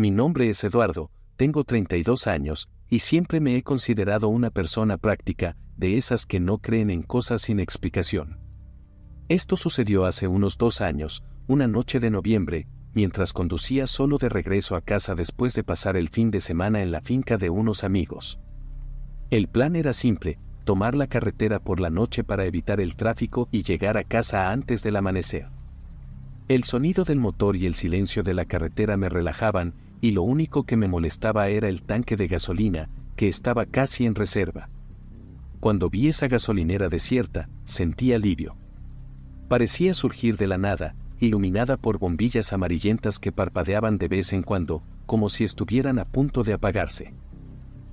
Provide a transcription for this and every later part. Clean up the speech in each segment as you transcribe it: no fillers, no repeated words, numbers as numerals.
Mi nombre es Eduardo, tengo 32 años, y siempre me he considerado una persona práctica, de esas que no creen en cosas sin explicación. Esto sucedió hace unos 2 años, una noche de noviembre, mientras conducía solo de regreso a casa después de pasar el fin de semana en la finca de unos amigos. El plan era simple: tomar la carretera por la noche para evitar el tráfico y llegar a casa antes del amanecer. El sonido del motor y el silencio de la carretera me relajaban, y lo único que me molestaba era el tanque de gasolina, que estaba casi en reserva. Cuando vi esa gasolinera desierta, sentí alivio. Parecía surgir de la nada, iluminada por bombillas amarillentas que parpadeaban de vez en cuando, como si estuvieran a punto de apagarse.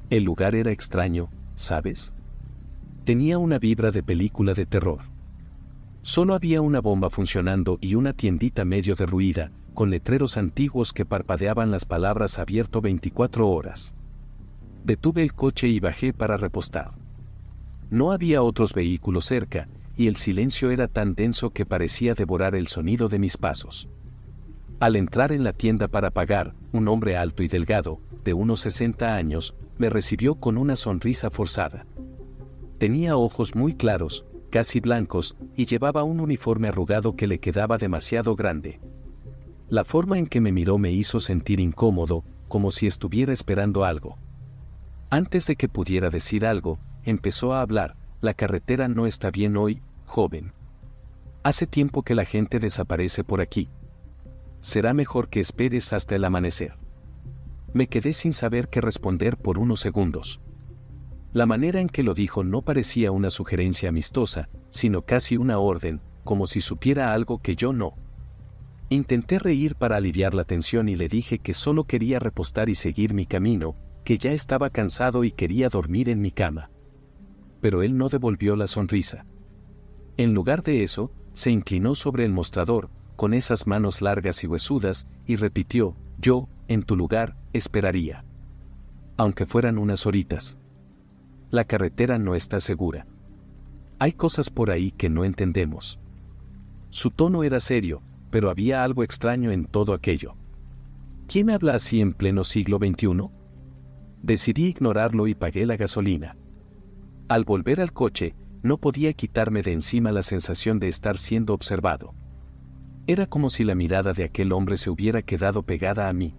El lugar era extraño, ¿sabes? Tenía una vibra de película de terror. Solo había una bomba funcionando y una tiendita medio derruida, con letreros antiguos que parpadeaban las palabras "abierto 24 horas". Detuve el coche y bajé para repostar. No había otros vehículos cerca, y el silencio era tan denso que parecía devorar el sonido de mis pasos. Al entrar en la tienda para pagar, un hombre alto y delgado, de unos 60 años, me recibió con una sonrisa forzada. Tenía ojos muy claros, casi blancos, y llevaba un uniforme arrugado que le quedaba demasiado grande. La forma en que me miró me hizo sentir incómodo, como si estuviera esperando algo. Antes de que pudiera decir algo, empezó a hablar: "La carretera no está bien hoy, joven. Hace tiempo que la gente desaparece por aquí. Será mejor que esperes hasta el amanecer". Me quedé sin saber qué responder por unos segundos. La manera en que lo dijo no parecía una sugerencia amistosa, sino casi una orden, como si supiera algo que yo no. Intenté reír para aliviar la tensión y le dije que solo quería repostar y seguir mi camino, que ya estaba cansado y quería dormir en mi cama. Pero él no devolvió la sonrisa. En lugar de eso, se inclinó sobre el mostrador, con esas manos largas y huesudas, y repitió: "Yo, en tu lugar, esperaría. Aunque fueran unas horitas. La carretera no está segura. Hay cosas por ahí que no entendemos". Su tono era serio, pero había algo extraño en todo aquello. ¿Quién habla así en pleno siglo XXI? Decidí ignorarlo y pagué la gasolina. Al volver al coche, no podía quitarme de encima la sensación de estar siendo observado. Era como si la mirada de aquel hombre se hubiera quedado pegada a mí.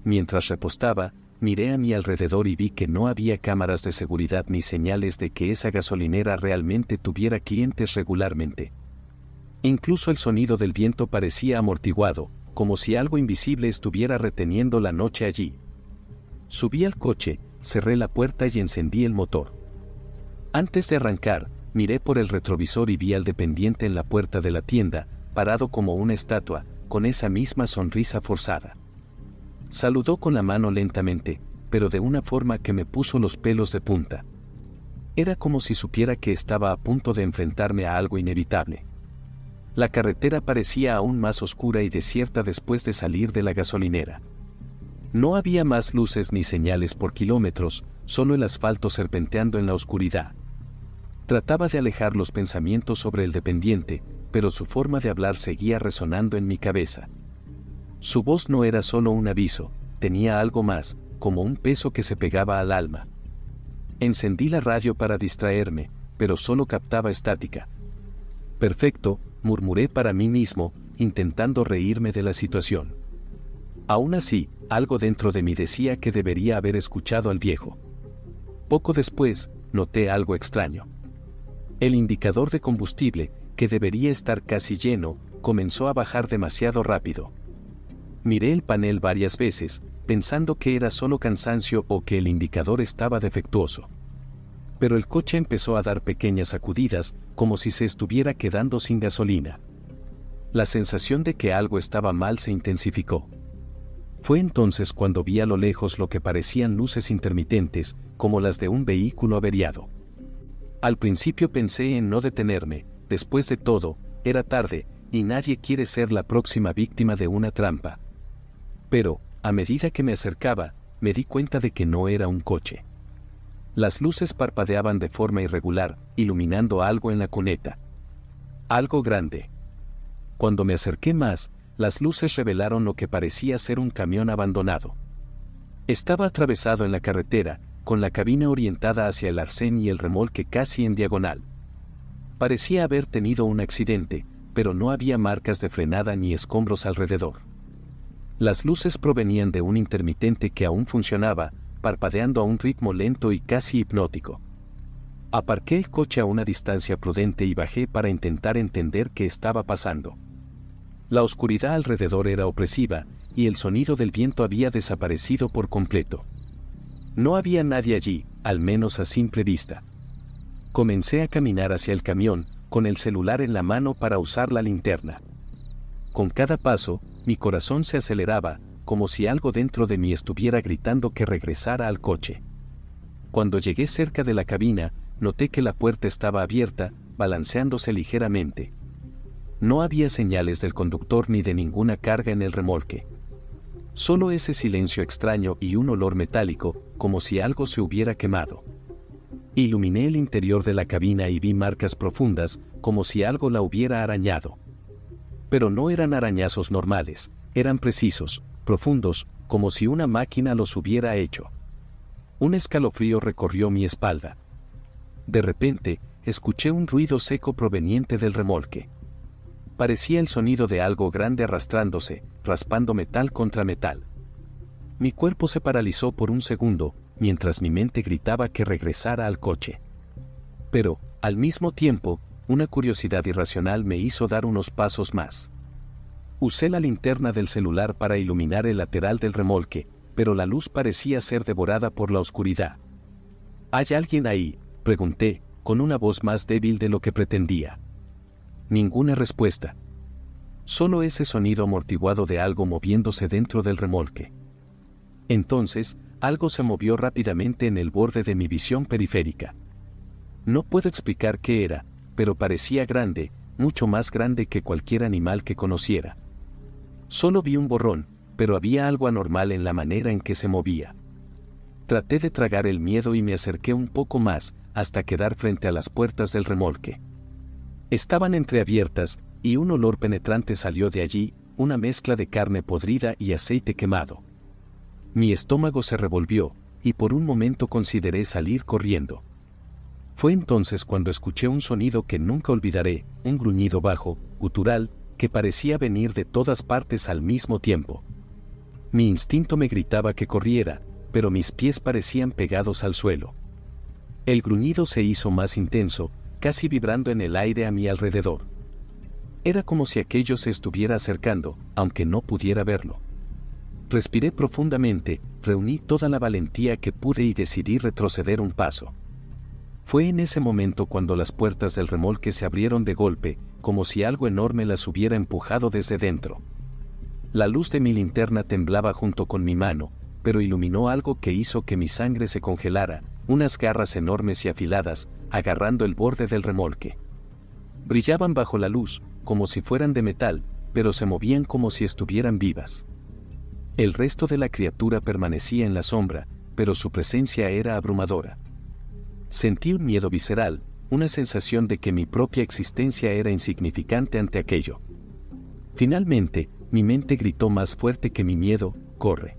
Mientras repostaba, miré a mi alrededor y vi que no había cámaras de seguridad ni señales de que esa gasolinera realmente tuviera clientes regularmente. Incluso el sonido del viento parecía amortiguado, como si algo invisible estuviera reteniendo la noche allí. Subí al coche, cerré la puerta y encendí el motor. Antes de arrancar, miré por el retrovisor y vi al dependiente en la puerta de la tienda, parado como una estatua, con esa misma sonrisa forzada. Saludó con la mano lentamente, pero de una forma que me puso los pelos de punta. Era como si supiera que estaba a punto de enfrentarme a algo inevitable. La carretera parecía aún más oscura y desierta después de salir de la gasolinera. No había más luces ni señales por kilómetros, solo el asfalto serpenteando en la oscuridad. Trataba de alejar los pensamientos sobre el dependiente, pero su forma de hablar seguía resonando en mi cabeza. Su voz no era solo un aviso, tenía algo más, como un peso que se pegaba al alma. Encendí la radio para distraerme, pero solo captaba estática. "Perfecto", murmuré para mí mismo, intentando reírme de la situación. Aún así, algo dentro de mí decía que debería haber escuchado al viejo. Poco después, noté algo extraño. El indicador de combustible, que debería estar casi lleno, comenzó a bajar demasiado rápido. Miré el panel varias veces, pensando que era solo cansancio o que el indicador estaba defectuoso. Pero el coche empezó a dar pequeñas sacudidas, como si se estuviera quedando sin gasolina. La sensación de que algo estaba mal se intensificó. Fue entonces cuando vi a lo lejos lo que parecían luces intermitentes, como las de un vehículo averiado. Al principio pensé en no detenerme, después de todo, era tarde, y nadie quiere ser la próxima víctima de una trampa. Pero, a medida que me acercaba, me di cuenta de que no era un coche. Las luces parpadeaban de forma irregular, iluminando algo en la cuneta. Algo grande. Cuando me acerqué más, las luces revelaron lo que parecía ser un camión abandonado. Estaba atravesado en la carretera, con la cabina orientada hacia el arcén y el remolque casi en diagonal. Parecía haber tenido un accidente, pero no había marcas de frenada ni escombros alrededor. Las luces provenían de un intermitente que aún funcionaba, parpadeando a un ritmo lento y casi hipnótico. Aparqué el coche a una distancia prudente y bajé para intentar entender qué estaba pasando. La oscuridad alrededor era opresiva, y el sonido del viento había desaparecido por completo. No había nadie allí, al menos a simple vista. Comencé a caminar hacia el camión, con el celular en la mano para usar la linterna. Con cada paso, mi corazón se aceleraba, como si algo dentro de mí estuviera gritando que regresara al coche. Cuando llegué cerca de la cabina, noté que la puerta estaba abierta, balanceándose ligeramente. No había señales del conductor ni de ninguna carga en el remolque. Solo ese silencio extraño y un olor metálico, como si algo se hubiera quemado. Iluminé el interior de la cabina y vi marcas profundas, como si algo la hubiera arañado. Pero no eran arañazos normales, eran precisos, profundos, como si una máquina los hubiera hecho. Un escalofrío recorrió mi espalda. De repente, escuché un ruido seco proveniente del remolque. Parecía el sonido de algo grande arrastrándose, raspando metal contra metal. Mi cuerpo se paralizó por un segundo, mientras mi mente gritaba que regresara al coche. Pero, al mismo tiempo, una curiosidad irracional me hizo dar unos pasos más. Usé la linterna del celular para iluminar el lateral del remolque, pero la luz parecía ser devorada por la oscuridad. ¿Hay alguien ahí?, pregunté, con una voz más débil de lo que pretendía. Ninguna respuesta. Solo ese sonido amortiguado de algo moviéndose dentro del remolque. Entonces, algo se movió rápidamente en el borde de mi visión periférica. No puedo explicar qué era, pero parecía grande, mucho más grande que cualquier animal que conociera. Solo vi un borrón, pero había algo anormal en la manera en que se movía. Traté de tragar el miedo y me acerqué un poco más, hasta quedar frente a las puertas del remolque. Estaban entreabiertas, y un olor penetrante salió de allí, una mezcla de carne podrida y aceite quemado. Mi estómago se revolvió, y por un momento consideré salir corriendo. Fue entonces cuando escuché un sonido que nunca olvidaré, un gruñido bajo, gutural, que parecía venir de todas partes al mismo tiempo. Mi instinto me gritaba que corriera, pero mis pies parecían pegados al suelo. El gruñido se hizo más intenso, casi vibrando en el aire a mi alrededor. Era como si aquello se estuviera acercando, aunque no pudiera verlo. Respiré profundamente, reuní toda la valentía que pude y decidí retroceder un paso. Fue en ese momento cuando las puertas del remolque se abrieron de golpe, como si algo enorme las hubiera empujado desde dentro. La luz de mi linterna temblaba junto con mi mano, pero iluminó algo que hizo que mi sangre se congelara, unas garras enormes y afiladas, agarrando el borde del remolque. Brillaban bajo la luz, como si fueran de metal, pero se movían como si estuvieran vivas. El resto de la criatura permanecía en la sombra, pero su presencia era abrumadora. Sentí un miedo visceral, una sensación de que mi propia existencia era insignificante ante aquello. Finalmente, mi mente gritó más fuerte que mi miedo: «¡Corre!».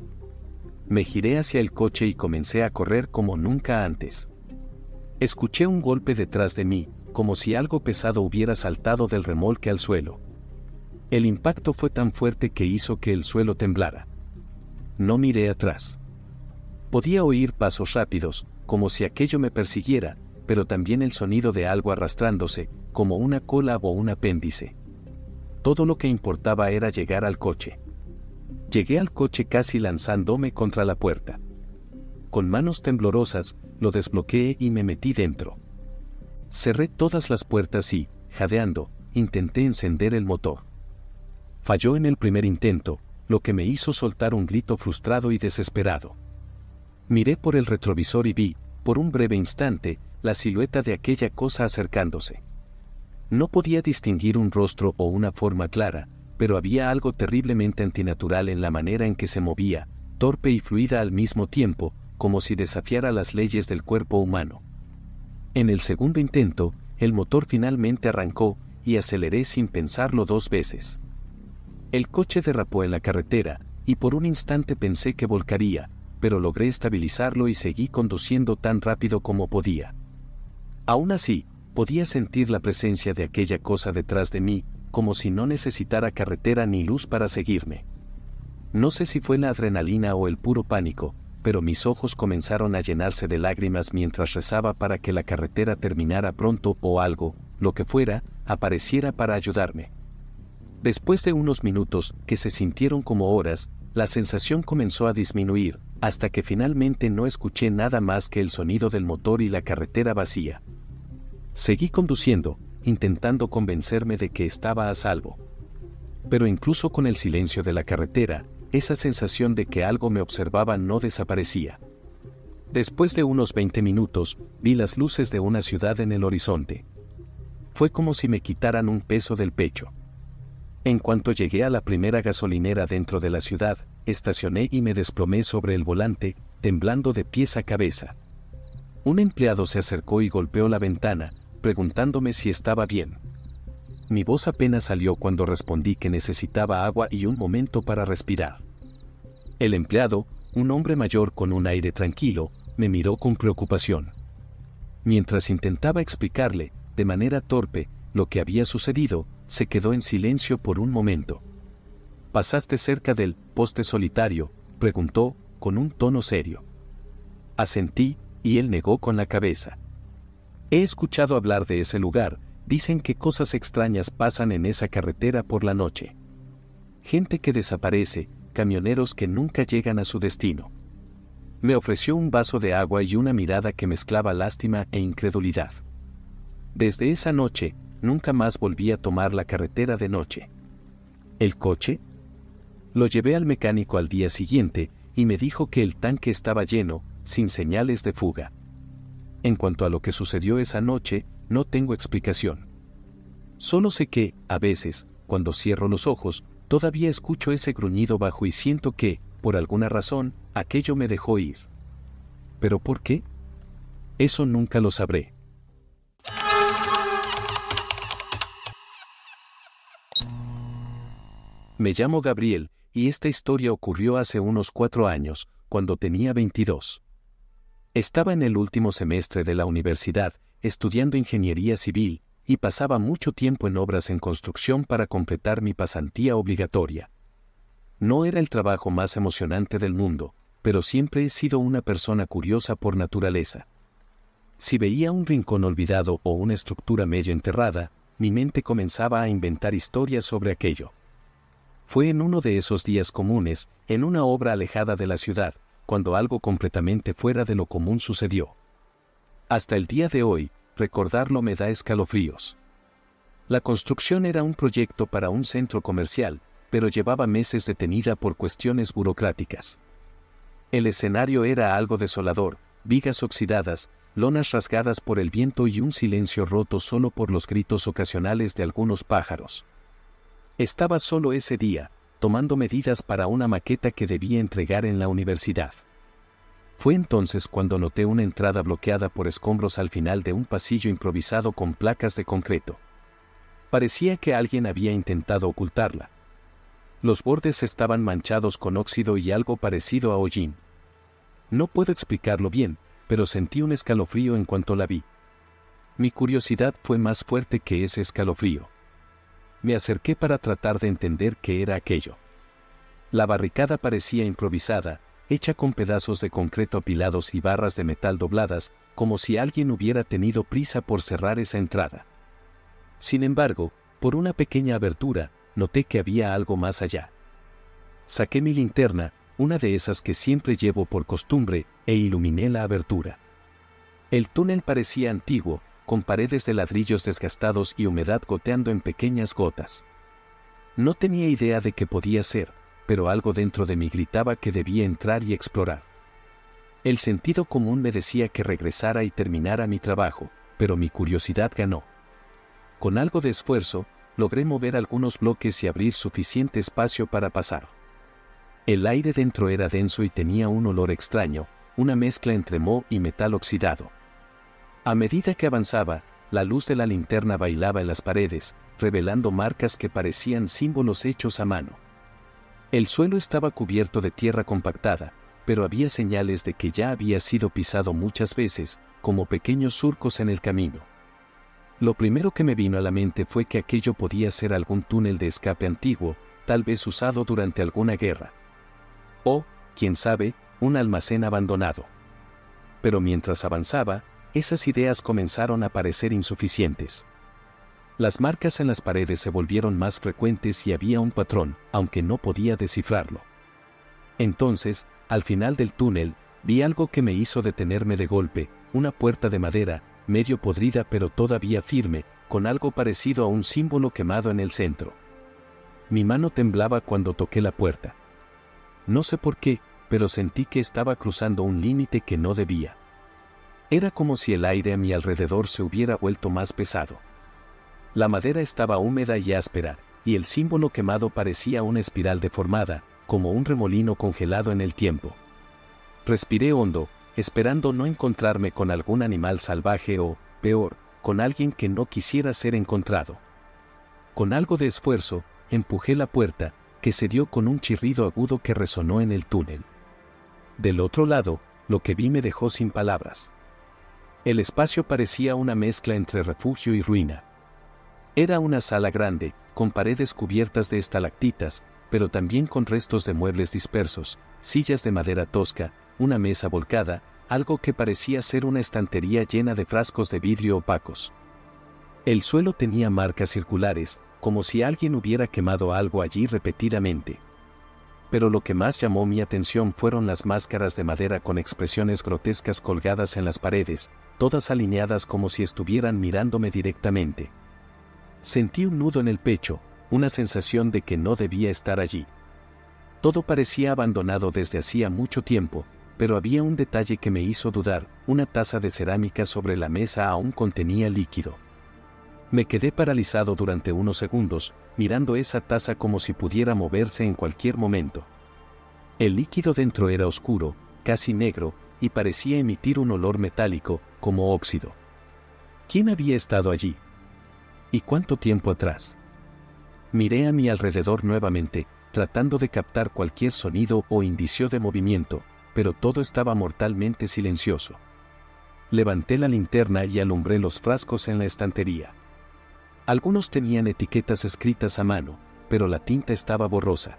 Me giré hacia el coche y comencé a correr como nunca antes. Escuché un golpe detrás de mí, como si algo pesado hubiera saltado del remolque al suelo. El impacto fue tan fuerte que hizo que el suelo temblara. No miré atrás. Podía oír pasos rápidos, como si aquello me persiguiera, pero también el sonido de algo arrastrándose, como una cola o un apéndice. Todo lo que importaba era llegar al coche. Llegué al coche casi lanzándome contra la puerta. Con manos temblorosas, lo desbloqueé y me metí dentro. Cerré todas las puertas y, jadeando, intenté encender el motor. Falló en el primer intento, lo que me hizo soltar un grito frustrado y desesperado. Miré por el retrovisor y vi, por un breve instante, la silueta de aquella cosa acercándose. No podía distinguir un rostro o una forma clara, pero había algo terriblemente antinatural en la manera en que se movía, torpe y fluida al mismo tiempo, como si desafiara las leyes del cuerpo humano. En el segundo intento, el motor finalmente arrancó, y aceleré sin pensarlo 2 veces. El coche derrapó en la carretera, y por un instante pensé que volcaría, pero logré estabilizarlo y seguí conduciendo tan rápido como podía. Aún así, podía sentir la presencia de aquella cosa detrás de mí, como si no necesitara carretera ni luz para seguirme. No sé si fue la adrenalina o el puro pánico, pero mis ojos comenzaron a llenarse de lágrimas mientras rezaba para que la carretera terminara pronto o algo, lo que fuera, apareciera para ayudarme. Después de unos minutos, que se sintieron como horas, la sensación comenzó a disminuir, hasta que finalmente no escuché nada más que el sonido del motor y la carretera vacía. Seguí conduciendo, intentando convencerme de que estaba a salvo. Pero incluso con el silencio de la carretera, esa sensación de que algo me observaba no desaparecía. Después de unos 20 minutos, vi las luces de una ciudad en el horizonte. Fue como si me quitaran un peso del pecho. En cuanto llegué a la primera gasolinera dentro de la ciudad, estacioné y me desplomé sobre el volante, temblando de pies a cabeza. Un empleado se acercó y golpeó la ventana, preguntándome si estaba bien. Mi voz apenas salió cuando respondí que necesitaba agua y un momento para respirar. El empleado, un hombre mayor con un aire tranquilo, me miró con preocupación. Mientras intentaba explicarle, de manera torpe, lo que había sucedido, se quedó en silencio por un momento. ¿Pasaste cerca del poste solitario?, preguntó, con un tono serio. Asentí, y él negó con la cabeza. He escuchado hablar de ese lugar, dicen que cosas extrañas pasan en esa carretera por la noche. Gente que desaparece, camioneros que nunca llegan a su destino. Me ofreció un vaso de agua y una mirada que mezclaba lástima e incredulidad. Desde esa noche, nunca más volví a tomar la carretera de noche. ¿El coche? Lo llevé al mecánico al día siguiente, y me dijo que el tanque estaba lleno, sin señales de fuga. En cuanto a lo que sucedió esa noche, no tengo explicación. Solo sé que, a veces, cuando cierro los ojos, todavía escucho ese gruñido bajo y siento que, por alguna razón, aquello me dejó ir. ¿Pero por qué? Eso nunca lo sabré. Me llamo Gabriel, y esta historia ocurrió hace unos 4 años, cuando tenía 22. Estaba en el último semestre de la universidad, estudiando ingeniería civil, y pasaba mucho tiempo en obras en construcción para completar mi pasantía obligatoria. No era el trabajo más emocionante del mundo, pero siempre he sido una persona curiosa por naturaleza. Si veía un rincón olvidado o una estructura medio enterrada, mi mente comenzaba a inventar historias sobre aquello. Fue en uno de esos días comunes, en una obra alejada de la ciudad, cuando algo completamente fuera de lo común sucedió. Hasta el día de hoy, recordarlo me da escalofríos. La construcción era un proyecto para un centro comercial, pero llevaba meses detenida por cuestiones burocráticas. El escenario era algo desolador, vigas oxidadas, lonas rasgadas por el viento y un silencio roto solo por los gritos ocasionales de algunos pájaros. Estaba solo ese día, tomando medidas para una maqueta que debía entregar en la universidad. Fue entonces cuando noté una entrada bloqueada por escombros al final de un pasillo improvisado con placas de concreto. Parecía que alguien había intentado ocultarla. Los bordes estaban manchados con óxido y algo parecido a hollín. No puedo explicarlo bien, pero sentí un escalofrío en cuanto la vi. Mi curiosidad fue más fuerte que ese escalofrío. Me acerqué para tratar de entender qué era aquello. La barricada parecía improvisada, hecha con pedazos de concreto apilados y barras de metal dobladas, como si alguien hubiera tenido prisa por cerrar esa entrada. Sin embargo, por una pequeña abertura, noté que había algo más allá. Saqué mi linterna, una de esas que siempre llevo por costumbre, e iluminé la abertura. El túnel parecía antiguo, con paredes de ladrillos desgastados y humedad goteando en pequeñas gotas. No tenía idea de qué podía ser, pero algo dentro de mí gritaba que debía entrar y explorar. El sentido común me decía que regresara y terminara mi trabajo, pero mi curiosidad ganó. Con algo de esfuerzo, logré mover algunos bloques y abrir suficiente espacio para pasar. El aire dentro era denso y tenía un olor extraño, una mezcla entre moho y metal oxidado. A medida que avanzaba, la luz de la linterna bailaba en las paredes, revelando marcas que parecían símbolos hechos a mano. El suelo estaba cubierto de tierra compactada, pero había señales de que ya había sido pisado muchas veces, como pequeños surcos en el camino. Lo primero que me vino a la mente fue que aquello podía ser algún túnel de escape antiguo, tal vez usado durante alguna guerra. O, quién sabe, un almacén abandonado. Pero mientras avanzaba, esas ideas comenzaron a parecer insuficientes. Las marcas en las paredes se volvieron más frecuentes y había un patrón, aunque no podía descifrarlo. Entonces, al final del túnel, vi algo que me hizo detenerme de golpe, una puerta de madera, medio podrida pero todavía firme, con algo parecido a un símbolo quemado en el centro. Mi mano temblaba cuando toqué la puerta. No sé por qué, pero sentí que estaba cruzando un límite que no debía. Era como si el aire a mi alrededor se hubiera vuelto más pesado. La madera estaba húmeda y áspera, y el símbolo quemado parecía una espiral deformada, como un remolino congelado en el tiempo. Respiré hondo, esperando no encontrarme con algún animal salvaje o, peor, con alguien que no quisiera ser encontrado. Con algo de esfuerzo, empujé la puerta, que se dio con un chirrido agudo que resonó en el túnel. Del otro lado, lo que vi me dejó sin palabras. El espacio parecía una mezcla entre refugio y ruina. Era una sala grande, con paredes cubiertas de estalactitas, pero también con restos de muebles dispersos, sillas de madera tosca, una mesa volcada, algo que parecía ser una estantería llena de frascos de vidrio opacos. El suelo tenía marcas circulares, como si alguien hubiera quemado algo allí repetidamente. Pero lo que más llamó mi atención fueron las máscaras de madera con expresiones grotescas colgadas en las paredes, todas alineadas como si estuvieran mirándome directamente. Sentí un nudo en el pecho, una sensación de que no debía estar allí. Todo parecía abandonado desde hacía mucho tiempo, pero había un detalle que me hizo dudar: una taza de cerámica sobre la mesa aún contenía líquido. Me quedé paralizado durante unos segundos, mirando esa taza como si pudiera moverse en cualquier momento. El líquido dentro era oscuro, casi negro, y parecía emitir un olor metálico, como óxido. ¿Quién había estado allí? ¿Y cuánto tiempo atrás? Miré a mi alrededor nuevamente, tratando de captar cualquier sonido o indicio de movimiento, pero todo estaba mortalmente silencioso. Levanté la linterna y alumbré los frascos en la estantería. Algunos tenían etiquetas escritas a mano, pero la tinta estaba borrosa.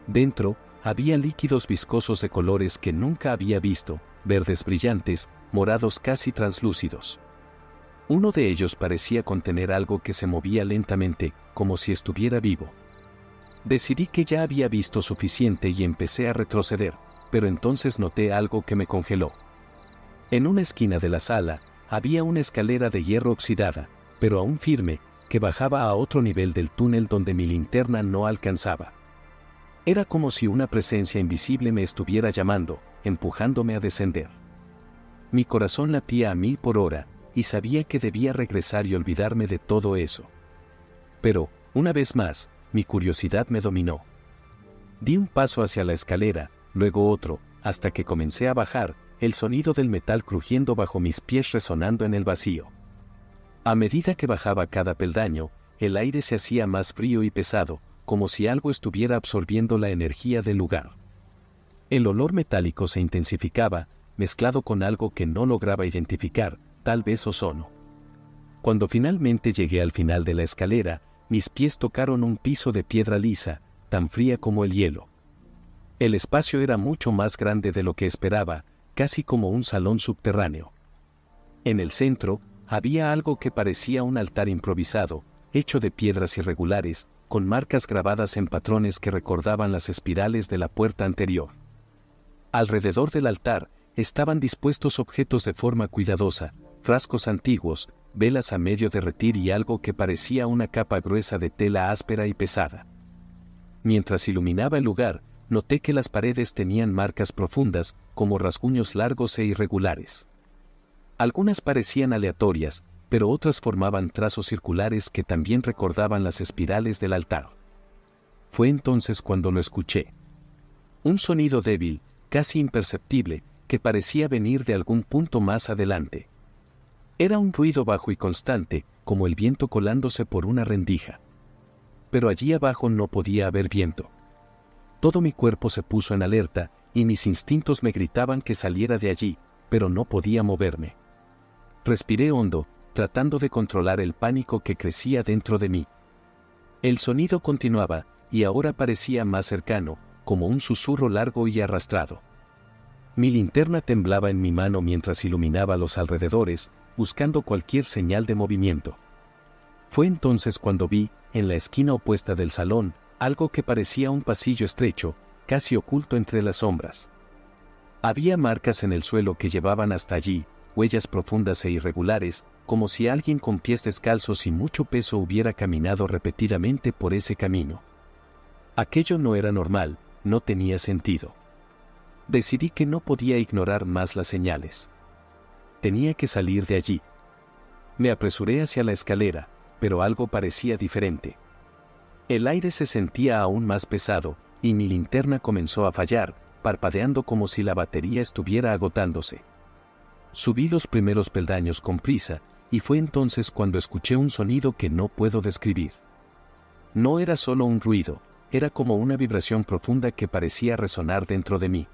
Dentro, había líquidos viscosos de colores que nunca había visto, verdes brillantes, morados casi translúcidos. Uno de ellos parecía contener algo que se movía lentamente, como si estuviera vivo. Decidí que ya había visto suficiente y empecé a retroceder, pero entonces noté algo que me congeló. En una esquina de la sala, había una escalera de hierro oxidada, pero aún firme, que bajaba a otro nivel del túnel donde mi linterna no alcanzaba. Era como si una presencia invisible me estuviera llamando, empujándome a descender. Mi corazón latía a 1000 por hora, y sabía que debía regresar y olvidarme de todo eso. Pero, una vez más, mi curiosidad me dominó. Di un paso hacia la escalera, luego otro, hasta que comencé a bajar, el sonido del metal crujiendo bajo mis pies resonando en el vacío. A medida que bajaba cada peldaño, el aire se hacía más frío y pesado, como si algo estuviera absorbiendo la energía del lugar. El olor metálico se intensificaba, mezclado con algo que no lograba identificar, tal vez ozono. Cuando finalmente llegué al final de la escalera, mis pies tocaron un piso de piedra lisa, tan fría como el hielo. El espacio era mucho más grande de lo que esperaba, casi como un salón subterráneo. En el centro, había algo que parecía un altar improvisado, hecho de piedras irregulares, con marcas grabadas en patrones que recordaban las espirales de la puerta anterior. Alrededor del altar, estaban dispuestos objetos de forma cuidadosa, frascos antiguos, velas a medio derretir y algo que parecía una capa gruesa de tela áspera y pesada. Mientras iluminaba el lugar, noté que las paredes tenían marcas profundas, como rasguños largos e irregulares. Algunas parecían aleatorias, pero otras formaban trazos circulares que también recordaban las espirales del altar. Fue entonces cuando lo escuché. Un sonido débil, casi imperceptible, que parecía venir de algún punto más adelante. Era un ruido bajo y constante, como el viento colándose por una rendija. Pero allí abajo no podía haber viento. Todo mi cuerpo se puso en alerta, y mis instintos me gritaban que saliera de allí, pero no podía moverme. Respiré hondo, tratando de controlar el pánico que crecía dentro de mí. El sonido continuaba, y ahora parecía más cercano, como un susurro largo y arrastrado. Mi linterna temblaba en mi mano mientras iluminaba los alrededores, buscando cualquier señal de movimiento. Fue entonces cuando vi, en la esquina opuesta del salón, algo que parecía un pasillo estrecho, casi oculto entre las sombras. Había marcas en el suelo que llevaban hasta allí, huellas profundas e irregulares, como si alguien con pies descalzos y mucho peso hubiera caminado repetidamente por ese camino. Aquello no era normal, no tenía sentido. Decidí que no podía ignorar más las señales. Tenía que salir de allí. Me apresuré hacia la escalera, pero algo parecía diferente. El aire se sentía aún más pesado, y mi linterna comenzó a fallar, parpadeando como si la batería estuviera agotándose. Subí los primeros peldaños con prisa, y fue entonces cuando escuché un sonido que no puedo describir. No era solo un ruido, era como una vibración profunda que parecía resonar dentro de mí.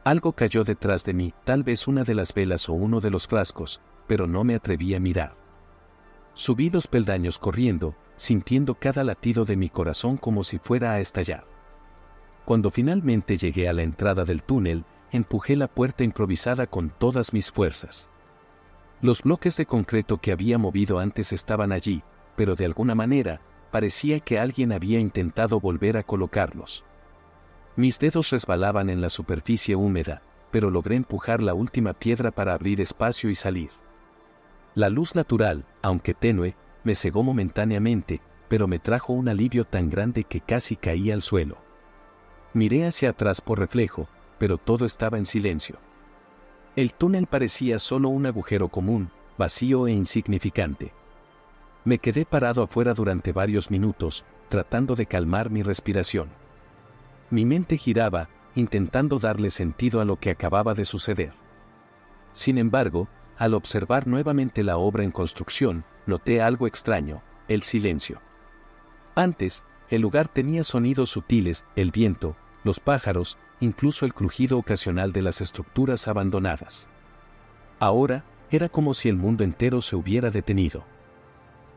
Algo cayó detrás de mí, tal vez una de las velas o uno de los frascos, pero no me atreví a mirar. Subí los peldaños corriendo, sintiendo cada latido de mi corazón como si fuera a estallar. Cuando finalmente llegué a la entrada del túnel, empujé la puerta improvisada con todas mis fuerzas. Los bloques de concreto que había movido antes estaban allí, pero de alguna manera, parecía que alguien había intentado volver a colocarlos. Mis dedos resbalaban en la superficie húmeda, pero logré empujar la última piedra para abrir espacio y salir. La luz natural, aunque tenue, me cegó momentáneamente, pero me trajo un alivio tan grande que casi caí al suelo. Miré hacia atrás por reflejo, pero todo estaba en silencio. El túnel parecía solo un agujero común, vacío e insignificante. Me quedé parado afuera durante varios minutos, tratando de calmar mi respiración. Mi mente giraba, intentando darle sentido a lo que acababa de suceder. Sin embargo, al observar nuevamente la obra en construcción, noté algo extraño: el silencio. Antes, el lugar tenía sonidos sutiles, el viento, los pájaros, incluso el crujido ocasional de las estructuras abandonadas. Ahora, era como si el mundo entero se hubiera detenido.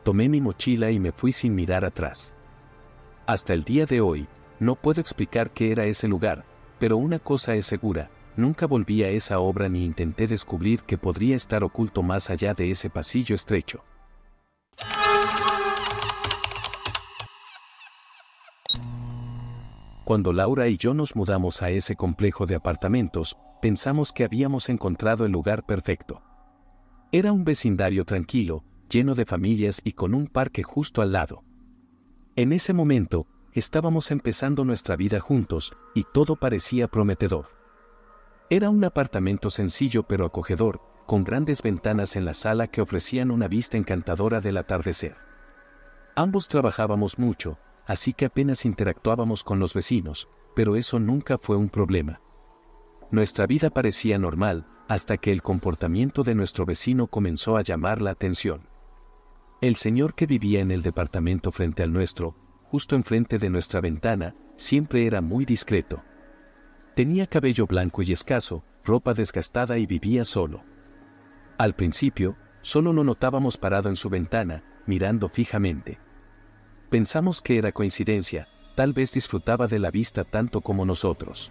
Tomé mi mochila y me fui sin mirar atrás. Hasta el día de hoy, no puedo explicar qué era ese lugar, pero una cosa es segura: nunca volví a esa obra ni intenté descubrir qué podría estar oculto más allá de ese pasillo estrecho. Cuando Laura y yo nos mudamos a ese complejo de apartamentos, pensamos que habíamos encontrado el lugar perfecto. Era un vecindario tranquilo, lleno de familias y con un parque justo al lado. En ese momento, estábamos empezando nuestra vida juntos, y todo parecía prometedor. Era un apartamento sencillo pero acogedor, con grandes ventanas en la sala que ofrecían una vista encantadora del atardecer. Ambos trabajábamos mucho, así que apenas interactuábamos con los vecinos, pero eso nunca fue un problema. Nuestra vida parecía normal, hasta que el comportamiento de nuestro vecino comenzó a llamar la atención. El señor que vivía en el departamento frente al nuestro, justo enfrente de nuestra ventana, siempre era muy discreto. Tenía cabello blanco y escaso, ropa desgastada y vivía solo. Al principio, solo lo notábamos parado en su ventana, mirando fijamente. Pensamos que era coincidencia, tal vez disfrutaba de la vista tanto como nosotros.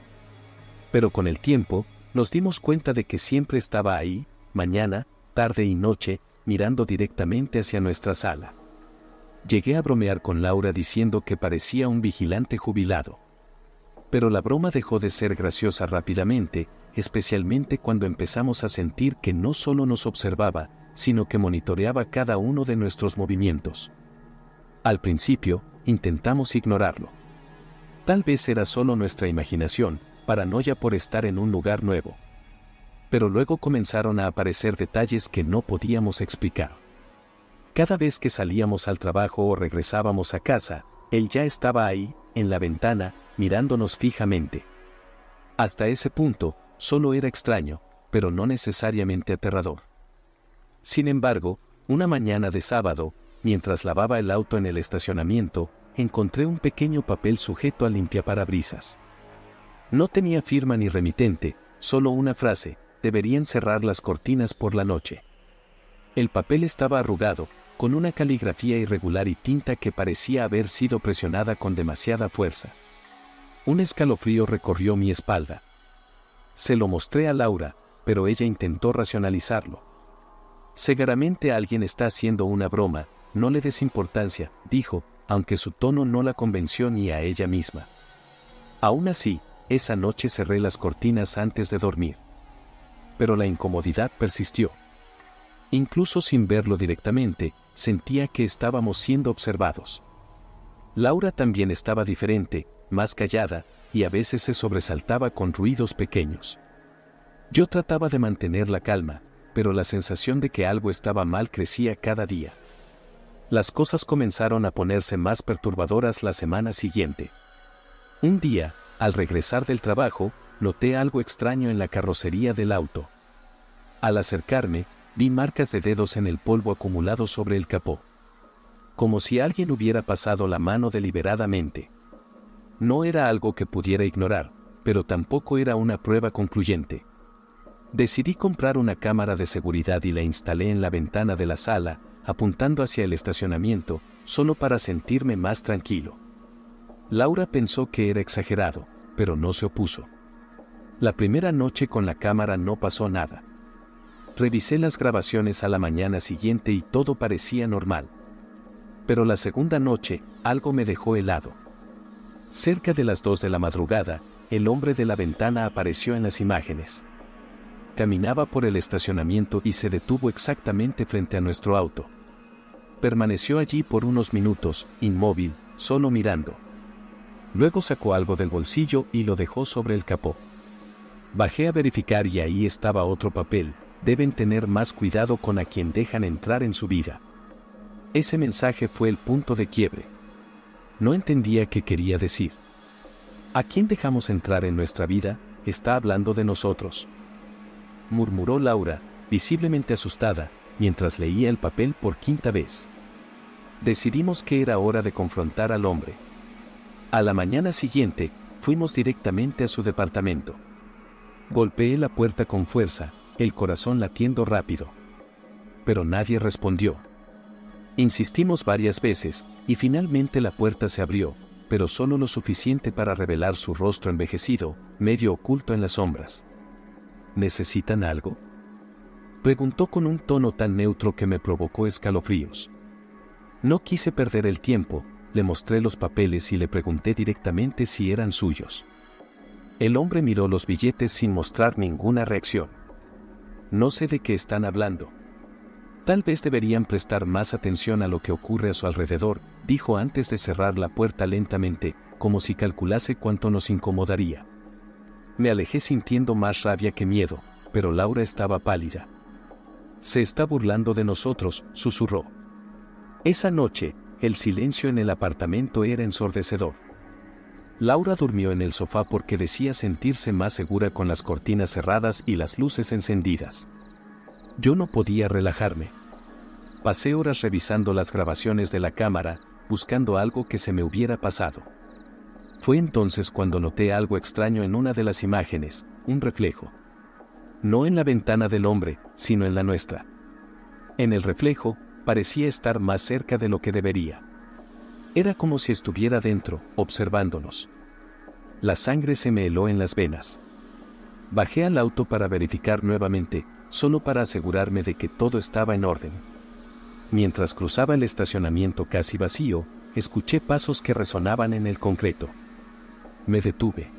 Pero con el tiempo, nos dimos cuenta de que siempre estaba ahí, mañana, tarde y noche, mirando directamente hacia nuestra sala. Llegué a bromear con Laura diciendo que parecía un vigilante jubilado. Pero la broma dejó de ser graciosa rápidamente, especialmente cuando empezamos a sentir que no solo nos observaba, sino que monitoreaba cada uno de nuestros movimientos. Al principio, intentamos ignorarlo. Tal vez era solo nuestra imaginación, paranoia por estar en un lugar nuevo. Pero luego comenzaron a aparecer detalles que no podíamos explicar. Cada vez que salíamos al trabajo o regresábamos a casa, él ya estaba ahí, en la ventana, mirándonos fijamente. Hasta ese punto, solo era extraño, pero no necesariamente aterrador. Sin embargo, una mañana de sábado, mientras lavaba el auto en el estacionamiento, encontré un pequeño papel sujeto al limpiaparabrisas. No tenía firma ni remitente, solo una frase: deberían cerrar las cortinas por la noche. El papel estaba arrugado, con una caligrafía irregular y tinta que parecía haber sido presionada con demasiada fuerza. Un escalofrío recorrió mi espalda. Se lo mostré a Laura, pero ella intentó racionalizarlo. Seguramente alguien está haciendo una broma, no le des importancia, dijo, aunque su tono no la convenció ni a ella misma. Aún así, esa noche cerré las cortinas antes de dormir. Pero la incomodidad persistió. Incluso sin verlo directamente, sentía que estábamos siendo observados. Laura también estaba diferente, más callada, y a veces se sobresaltaba con ruidos pequeños. Yo trataba de mantener la calma, pero la sensación de que algo estaba mal crecía cada día. Las cosas comenzaron a ponerse más perturbadoras la semana siguiente. Un día, al regresar del trabajo, noté algo extraño en la carrocería del auto. Al acercarme, vi marcas de dedos en el polvo acumulado sobre el capó. Como si alguien hubiera pasado la mano deliberadamente. No era algo que pudiera ignorar, pero tampoco era una prueba concluyente. Decidí comprar una cámara de seguridad y la instalé en la ventana de la sala, apuntando hacia el estacionamiento, solo para sentirme más tranquilo. Laura pensó que era exagerado, pero no se opuso. La primera noche con la cámara no pasó nada. Revisé las grabaciones a la mañana siguiente y todo parecía normal. Pero la segunda noche, algo me dejó helado. Cerca de las 2 de la madrugada, el hombre de la ventana apareció en las imágenes. Caminaba por el estacionamiento y se detuvo exactamente frente a nuestro auto. Permaneció allí por unos minutos, inmóvil, solo mirando. Luego sacó algo del bolsillo y lo dejó sobre el capó. Bajé a verificar y ahí estaba otro papel: deben tener más cuidado con a quien dejan entrar en su vida. Ese mensaje fue el punto de quiebre. No entendía qué quería decir. ¿A quién dejamos entrar en nuestra vida? Está hablando de nosotros, murmuró Laura, visiblemente asustada, mientras leía el papel por quinta vez. Decidimos que era hora de confrontar al hombre. A la mañana siguiente, fuimos directamente a su departamento. Golpeé la puerta con fuerza, el corazón latiendo rápido. Pero nadie respondió. Insistimos varias veces, y finalmente la puerta se abrió, pero solo lo suficiente para revelar su rostro envejecido, medio oculto en las sombras. ¿Necesitan algo?, preguntó con un tono tan neutro que me provocó escalofríos. No quise perder el tiempo, le mostré los papeles y le pregunté directamente si eran suyos. El hombre miró los billetes sin mostrar ninguna reacción. No sé de qué están hablando. Tal vez deberían prestar más atención a lo que ocurre a su alrededor, dijo antes de cerrar la puerta lentamente, como si calculase cuánto nos incomodaría. Me alejé sintiendo más rabia que miedo, pero Laura estaba pálida. Se está burlando de nosotros, susurró. Esa noche, el silencio en el apartamento era ensordecedor. Laura durmió en el sofá porque decía sentirse más segura con las cortinas cerradas y las luces encendidas. Yo no podía relajarme. Pasé horas revisando las grabaciones de la cámara, buscando algo que se me hubiera pasado. Fue entonces cuando noté algo extraño en una de las imágenes, un reflejo. No en la ventana del hombre, sino en la nuestra. En el reflejo, parecía estar más cerca de lo que debería. Era como si estuviera dentro, observándonos. La sangre se me heló en las venas. Bajé al auto para verificar nuevamente, solo para asegurarme de que todo estaba en orden. Mientras cruzaba el estacionamiento casi vacío, escuché pasos que resonaban en el concreto. Me detuve.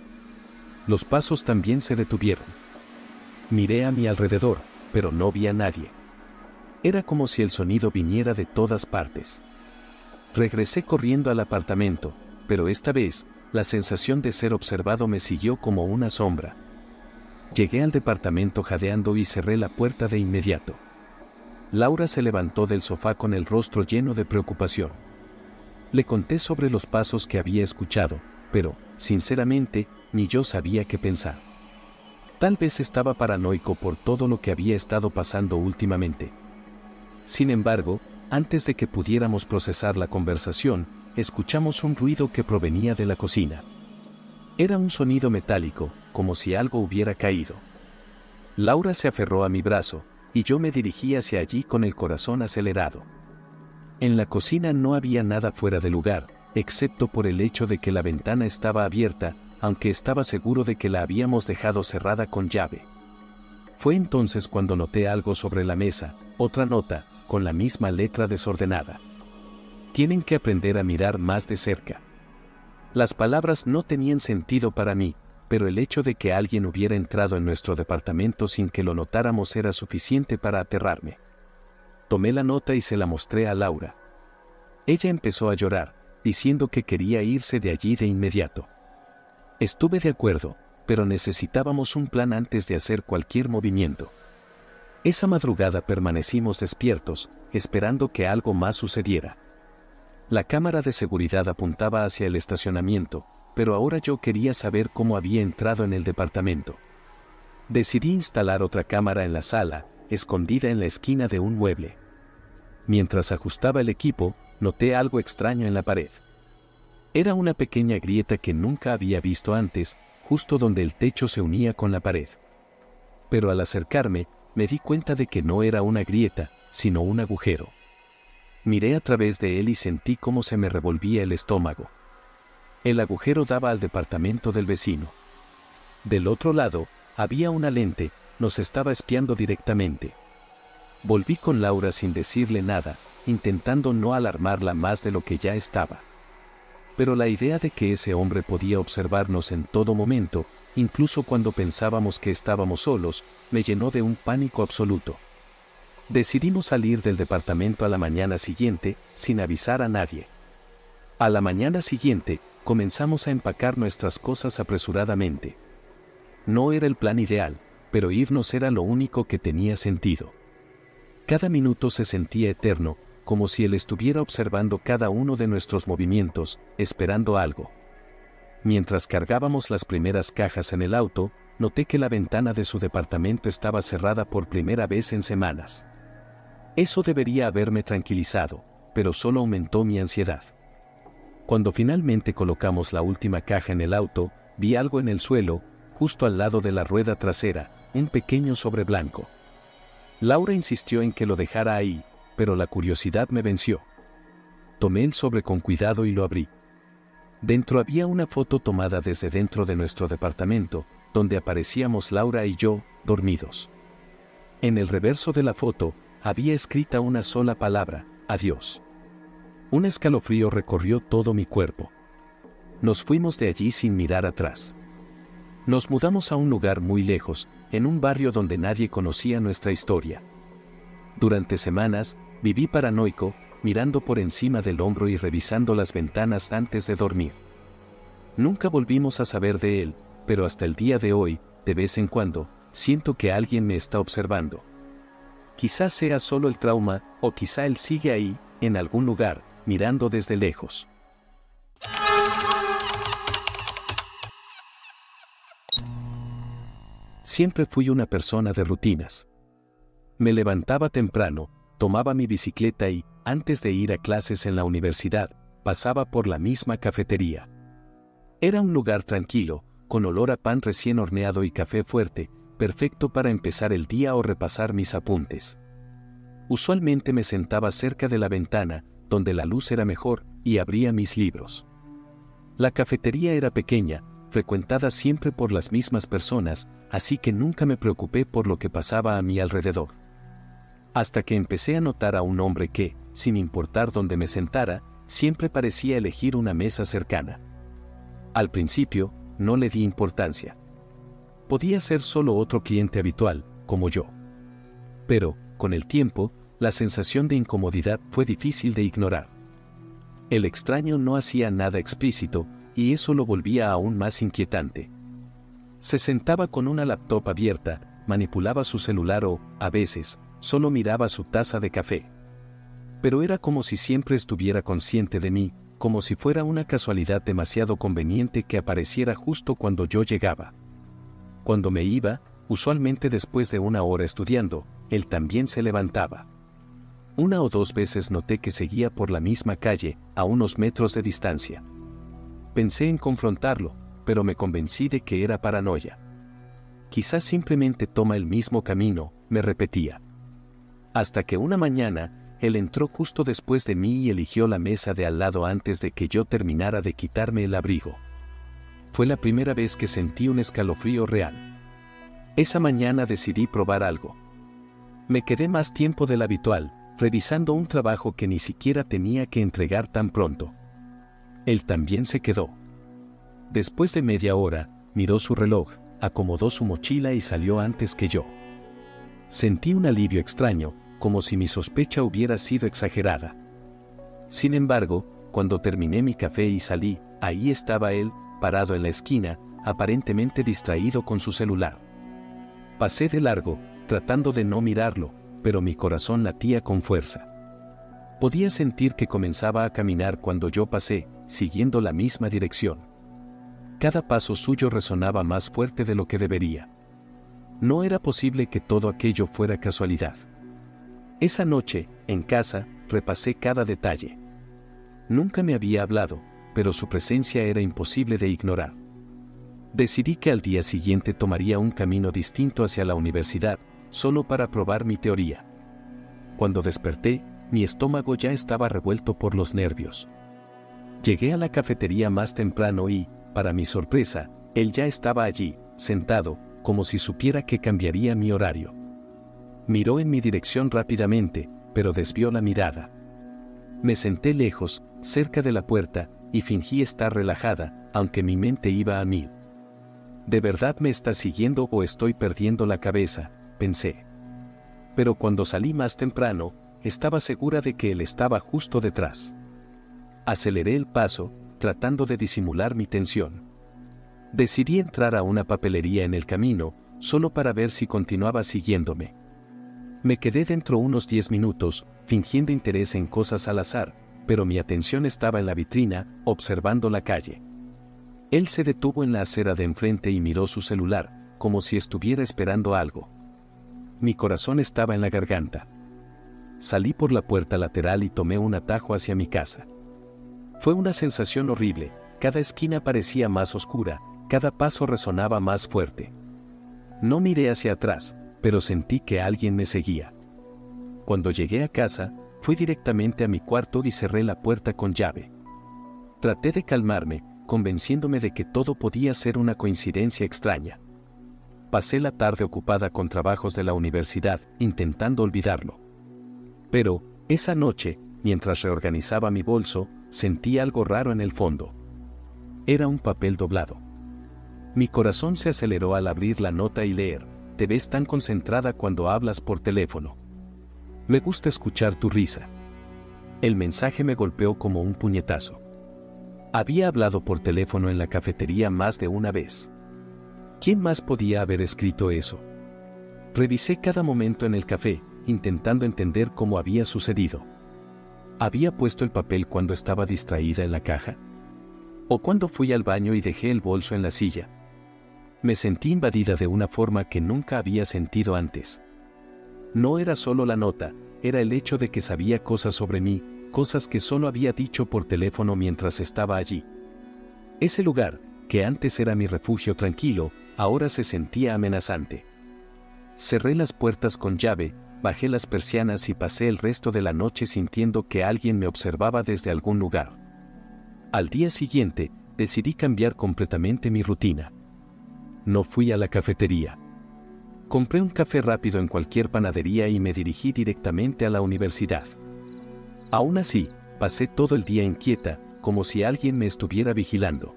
Los pasos también se detuvieron. Miré a mi alrededor, pero no vi a nadie. Era como si el sonido viniera de todas partes. Regresé corriendo al apartamento, pero esta vez, la sensación de ser observado me siguió como una sombra. Llegué al departamento jadeando y cerré la puerta de inmediato. Laura se levantó del sofá con el rostro lleno de preocupación. Le conté sobre los pasos que había escuchado, pero, sinceramente, ni yo sabía qué pensar. Tal vez estaba paranoico por todo lo que había estado pasando últimamente. Sin embargo, antes de que pudiéramos procesar la conversación, escuchamos un ruido que provenía de la cocina. Era un sonido metálico, como si algo hubiera caído. Laura se aferró a mi brazo, y yo me dirigí hacia allí con el corazón acelerado. En la cocina no había nada fuera de lugar, excepto por el hecho de que la ventana estaba abierta, aunque estaba seguro de que la habíamos dejado cerrada con llave. Fue entonces cuando noté algo sobre la mesa, otra nota, con la misma letra desordenada. Tienen que aprender a mirar más de cerca. Las palabras no tenían sentido para mí, pero el hecho de que alguien hubiera entrado en nuestro departamento sin que lo notáramos era suficiente para aterrarme. Tomé la nota y se la mostré a Laura. Ella empezó a llorar, diciendo que quería irse de allí de inmediato. Estuve de acuerdo, pero necesitábamos un plan antes de hacer cualquier movimiento. Esa madrugada permanecimos despiertos, esperando que algo más sucediera. La cámara de seguridad apuntaba hacia el estacionamiento, pero ahora yo quería saber cómo había entrado en el departamento. Decidí instalar otra cámara en la sala, escondida en la esquina de un mueble. Mientras ajustaba el equipo, noté algo extraño en la pared. Era una pequeña grieta que nunca había visto antes, justo donde el techo se unía con la pared. Pero al acercarme, me di cuenta de que no era una grieta, sino un agujero. Miré a través de él y sentí cómo se me revolvía el estómago. El agujero daba al departamento del vecino. Del otro lado, había una lente, nos estaba espiando directamente. Volví con Laura sin decirle nada, intentando no alarmarla más de lo que ya estaba. Pero la idea de que ese hombre podía observarnos en todo momento, incluso cuando pensábamos que estábamos solos, me llenó de un pánico absoluto. Decidimos salir del departamento a la mañana siguiente, sin avisar a nadie. A la mañana siguiente, comenzamos a empacar nuestras cosas apresuradamente. No era el plan ideal, pero irnos era lo único que tenía sentido. Cada minuto se sentía eterno, como si él estuviera observando cada uno de nuestros movimientos, esperando algo. Mientras cargábamos las primeras cajas en el auto, noté que la ventana de su departamento estaba cerrada por primera vez en semanas. Eso debería haberme tranquilizado, pero solo aumentó mi ansiedad. Cuando finalmente colocamos la última caja en el auto, vi algo en el suelo, justo al lado de la rueda trasera, un pequeño sobre blanco. Laura insistió en que lo dejara ahí, pero la curiosidad me venció. Tomé el sobre con cuidado y lo abrí. Dentro había una foto tomada desde dentro de nuestro departamento, donde aparecíamos Laura y yo, dormidos. En el reverso de la foto, había escrita una sola palabra: adiós. Un escalofrío recorrió todo mi cuerpo. Nos fuimos de allí sin mirar atrás. Nos mudamos a un lugar muy lejos, en un barrio donde nadie conocía nuestra historia. Durante semanas, viví paranoico, mirando por encima del hombro y revisando las ventanas antes de dormir. Nunca volvimos a saber de él, pero hasta el día de hoy, de vez en cuando, siento que alguien me está observando. Quizás sea solo el trauma, o quizá él sigue ahí, en algún lugar, mirando desde lejos. Siempre fui una persona de rutinas. Me levantaba temprano, tomaba mi bicicleta y, antes de ir a clases en la universidad, pasaba por la misma cafetería. Era un lugar tranquilo, con olor a pan recién horneado y café fuerte, perfecto para empezar el día o repasar mis apuntes. Usualmente me sentaba cerca de la ventana, donde la luz era mejor, y abría mis libros. La cafetería era pequeña, frecuentada siempre por las mismas personas, así que nunca me preocupé por lo que pasaba a mi alrededor. Hasta que empecé a notar a un hombre que, sin importar dónde me sentara, siempre parecía elegir una mesa cercana. Al principio, no le di importancia. Podía ser solo otro cliente habitual, como yo. Pero, con el tiempo, la sensación de incomodidad fue difícil de ignorar. El extraño no hacía nada explícito, y eso lo volvía aún más inquietante. Se sentaba con una laptop abierta, manipulaba su celular o, a veces, solo miraba su taza de café. Pero era como si siempre estuviera consciente de mí, como si fuera una casualidad demasiado conveniente que apareciera justo cuando yo llegaba. Cuando me iba, usualmente después de una hora estudiando, él también se levantaba. Una o dos veces noté que seguía por la misma calle, a unos metros de distancia. Pensé en confrontarlo, pero me convencí de que era paranoia. Quizás simplemente toma el mismo camino, me repetía. Hasta que una mañana, él entró justo después de mí y eligió la mesa de al lado antes de que yo terminara de quitarme el abrigo. Fue la primera vez que sentí un escalofrío real. Esa mañana decidí probar algo. Me quedé más tiempo del habitual, revisando un trabajo que ni siquiera tenía que entregar tan pronto. Él también se quedó. Después de media hora, miró su reloj, acomodó su mochila y salió antes que yo. Sentí un alivio extraño, como si mi sospecha hubiera sido exagerada. Sin embargo, cuando terminé mi café y salí, ahí estaba él, parado en la esquina, aparentemente distraído con su celular. Pasé de largo, tratando de no mirarlo, pero mi corazón latía con fuerza. Podía sentir que comenzaba a caminar cuando yo pasé, siguiendo la misma dirección. Cada paso suyo resonaba más fuerte de lo que debería. No era posible que todo aquello fuera casualidad. Esa noche, en casa, repasé cada detalle. Nunca me había hablado, pero su presencia era imposible de ignorar. Decidí que al día siguiente tomaría un camino distinto hacia la universidad, solo para probar mi teoría. Cuando desperté, mi estómago ya estaba revuelto por los nervios. Llegué a la cafetería más temprano y, para mi sorpresa, él ya estaba allí, sentado, como si supiera que cambiaría mi horario. Miró en mi dirección rápidamente, pero desvió la mirada. Me senté lejos, cerca de la puerta, y fingí estar relajada, aunque mi mente iba a mil. ¿De verdad me está siguiendo o estoy perdiendo la cabeza?, pensé. Pero cuando salí más temprano, estaba segura de que él estaba justo detrás. Aceleré el paso, tratando de disimular mi tensión. Decidí entrar a una papelería en el camino, solo para ver si continuaba siguiéndome. Me quedé dentro unos 10 minutos, fingiendo interés en cosas al azar, pero mi atención estaba en la vitrina, observando la calle. Él se detuvo en la acera de enfrente y miró su celular, como si estuviera esperando algo. Mi corazón estaba en la garganta. Salí por la puerta lateral y tomé un atajo hacia mi casa. Fue una sensación horrible, cada esquina parecía más oscura, cada paso resonaba más fuerte. No miré hacia atrás, pero sentí que alguien me seguía. Cuando llegué a casa, fui directamente a mi cuarto y cerré la puerta con llave. Traté de calmarme, convenciéndome de que todo podía ser una coincidencia extraña. Pasé la tarde ocupada con trabajos de la universidad, intentando olvidarlo. Pero, esa noche, mientras reorganizaba mi bolso, sentí algo raro en el fondo. Era un papel doblado. Mi corazón se aceleró al abrir la nota y leer: te ves tan concentrada cuando hablas por teléfono. Me gusta escuchar tu risa. El mensaje me golpeó como un puñetazo. Había hablado por teléfono en la cafetería más de una vez. ¿Quién más podía haber escrito eso? Revisé cada momento en el café, intentando entender cómo había sucedido. ¿Había puesto el papel cuando estaba distraída en la caja? ¿O cuando fui al baño y dejé el bolso en la silla? Me sentí invadida de una forma que nunca había sentido antes. No era solo la nota, era el hecho de que sabía cosas sobre mí, cosas que solo había dicho por teléfono mientras estaba allí. Ese lugar, que antes era mi refugio tranquilo, ahora se sentía amenazante. Cerré las puertas con llave, bajé las persianas y pasé el resto de la noche sintiendo que alguien me observaba desde algún lugar. Al día siguiente, decidí cambiar completamente mi rutina. No fui a la cafetería. Compré un café rápido en cualquier panadería y me dirigí directamente a la universidad. Aún así, pasé todo el día inquieta, como si alguien me estuviera vigilando.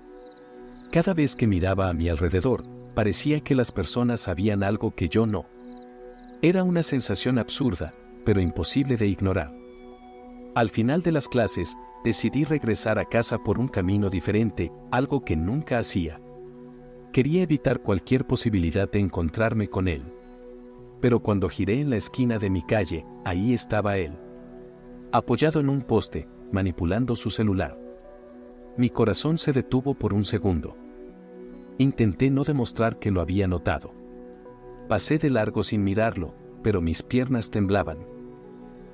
Cada vez que miraba a mi alrededor, parecía que las personas sabían algo que yo no. Era una sensación absurda, pero imposible de ignorar. Al final de las clases, decidí regresar a casa por un camino diferente, algo que nunca hacía. Quería evitar cualquier posibilidad de encontrarme con él. Pero cuando giré en la esquina de mi calle, ahí estaba él. Apoyado en un poste, manipulando su celular. Mi corazón se detuvo por un segundo. Intenté no demostrar que lo había notado. Pasé de largo sin mirarlo, pero mis piernas temblaban.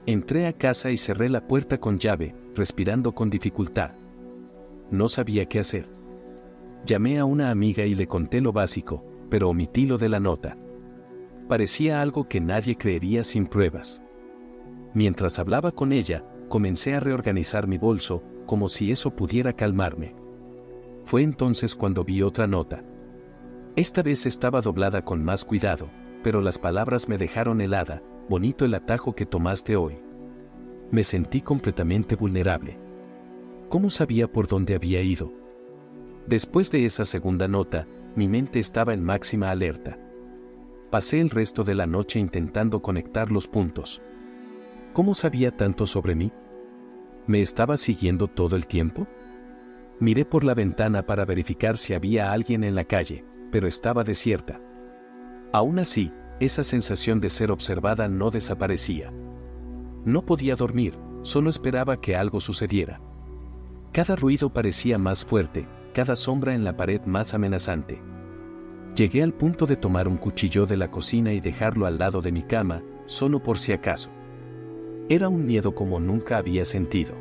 Entré a casa y cerré la puerta con llave, respirando con dificultad. No sabía qué hacer. Llamé a una amiga y le conté lo básico, pero omití lo de la nota. Parecía algo que nadie creería sin pruebas. Mientras hablaba con ella, comencé a reorganizar mi bolso, como si eso pudiera calmarme. Fue entonces cuando vi otra nota. Esta vez estaba doblada con más cuidado, pero las palabras me dejaron helada. Bonito el atajo que tomaste hoy. Me sentí completamente vulnerable. ¿Cómo sabía por dónde había ido? Después de esa segunda nota, mi mente estaba en máxima alerta. Pasé el resto de la noche intentando conectar los puntos. ¿Cómo sabía tanto sobre mí? ¿Me estaba siguiendo todo el tiempo? Miré por la ventana para verificar si había alguien en la calle, pero estaba desierta. Aún así, esa sensación de ser observada no desaparecía. No podía dormir, solo esperaba que algo sucediera. Cada ruido parecía más fuerte, cada sombra en la pared más amenazante. Llegué al punto de tomar un cuchillo de la cocina y dejarlo al lado de mi cama, solo por si acaso. Era un miedo como nunca había sentido.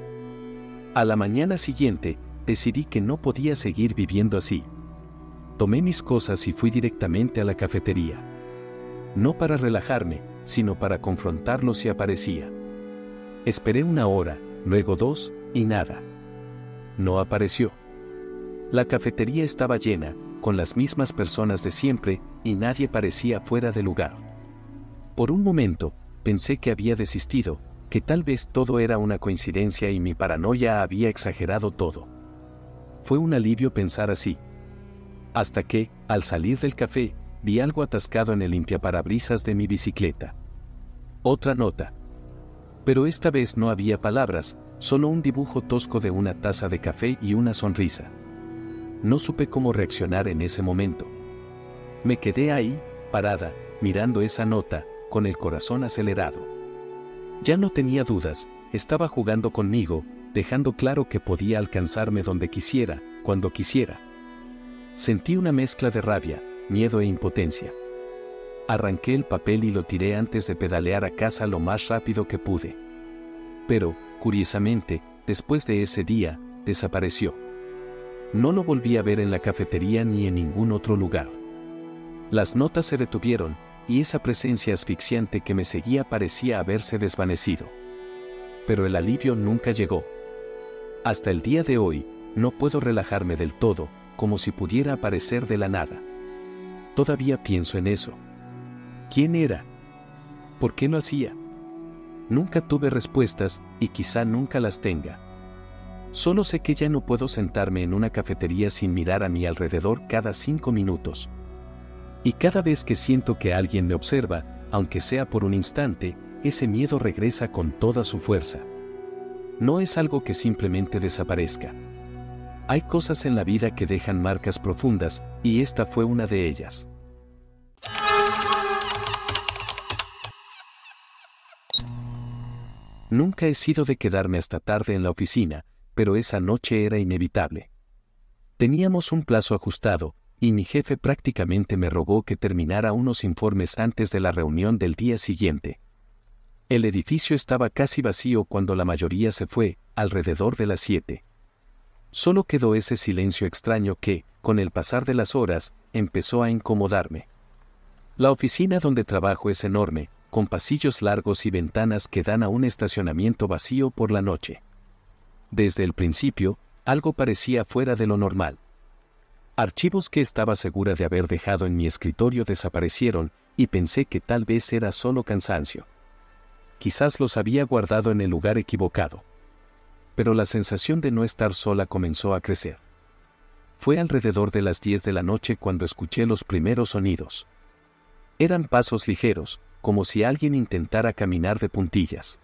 A la mañana siguiente, decidí que no podía seguir viviendo así. Tomé mis cosas y fui directamente a la cafetería. No para relajarme, sino para confrontarlo si aparecía. Esperé 1 hora, luego 2, y nada. No apareció. La cafetería estaba llena, con las mismas personas de siempre, y nadie parecía fuera de lugar. Por un momento, pensé que había desistido, que tal vez todo era una coincidencia y mi paranoia había exagerado todo. Fue un alivio pensar así. Hasta que, al salir del café, vi algo atascado en el limpiaparabrisas de mi bicicleta. Otra nota. Pero esta vez no había palabras, solo un dibujo tosco de una taza de café y una sonrisa. No supe cómo reaccionar en ese momento. Me quedé ahí, parada, mirando esa nota, con el corazón acelerado. Ya no tenía dudas, estaba jugando conmigo, dejando claro que podía alcanzarme donde quisiera, cuando quisiera. Sentí una mezcla de rabia, miedo e impotencia. Arranqué el papel y lo tiré antes de pedalear a casa lo más rápido que pude. Pero, curiosamente, después de ese día, desapareció. No lo volví a ver en la cafetería ni en ningún otro lugar. Las notas se detuvieron, y esa presencia asfixiante que me seguía parecía haberse desvanecido. Pero el alivio nunca llegó. Hasta el día de hoy, no puedo relajarme del todo, como si pudiera aparecer de la nada. Todavía pienso en eso. ¿Quién era? ¿Por qué lo hacía? Nunca tuve respuestas, y quizá nunca las tenga. Solo sé que ya no puedo sentarme en una cafetería sin mirar a mi alrededor cada 5 minutos. Y cada vez que siento que alguien me observa, aunque sea por un instante, ese miedo regresa con toda su fuerza. No es algo que simplemente desaparezca. Hay cosas en la vida que dejan marcas profundas, y esta fue una de ellas. Nunca he sido de quedarme hasta tarde en la oficina, pero esa noche era inevitable. Teníamos un plazo ajustado, y mi jefe prácticamente me rogó que terminara unos informes antes de la reunión del día siguiente. El edificio estaba casi vacío cuando la mayoría se fue, alrededor de las 7. Solo quedó ese silencio extraño que, con el pasar de las horas, empezó a incomodarme. La oficina donde trabajo es enorme, con pasillos largos y ventanas que dan a un estacionamiento vacío por la noche. Desde el principio, algo parecía fuera de lo normal. Archivos que estaba segura de haber dejado en mi escritorio desaparecieron, y pensé que tal vez era solo cansancio. Quizás los había guardado en el lugar equivocado. Pero la sensación de no estar sola comenzó a crecer. Fue alrededor de las 10 de la noche cuando escuché los primeros sonidos. Eran pasos ligeros, como si alguien intentara caminar de puntillas.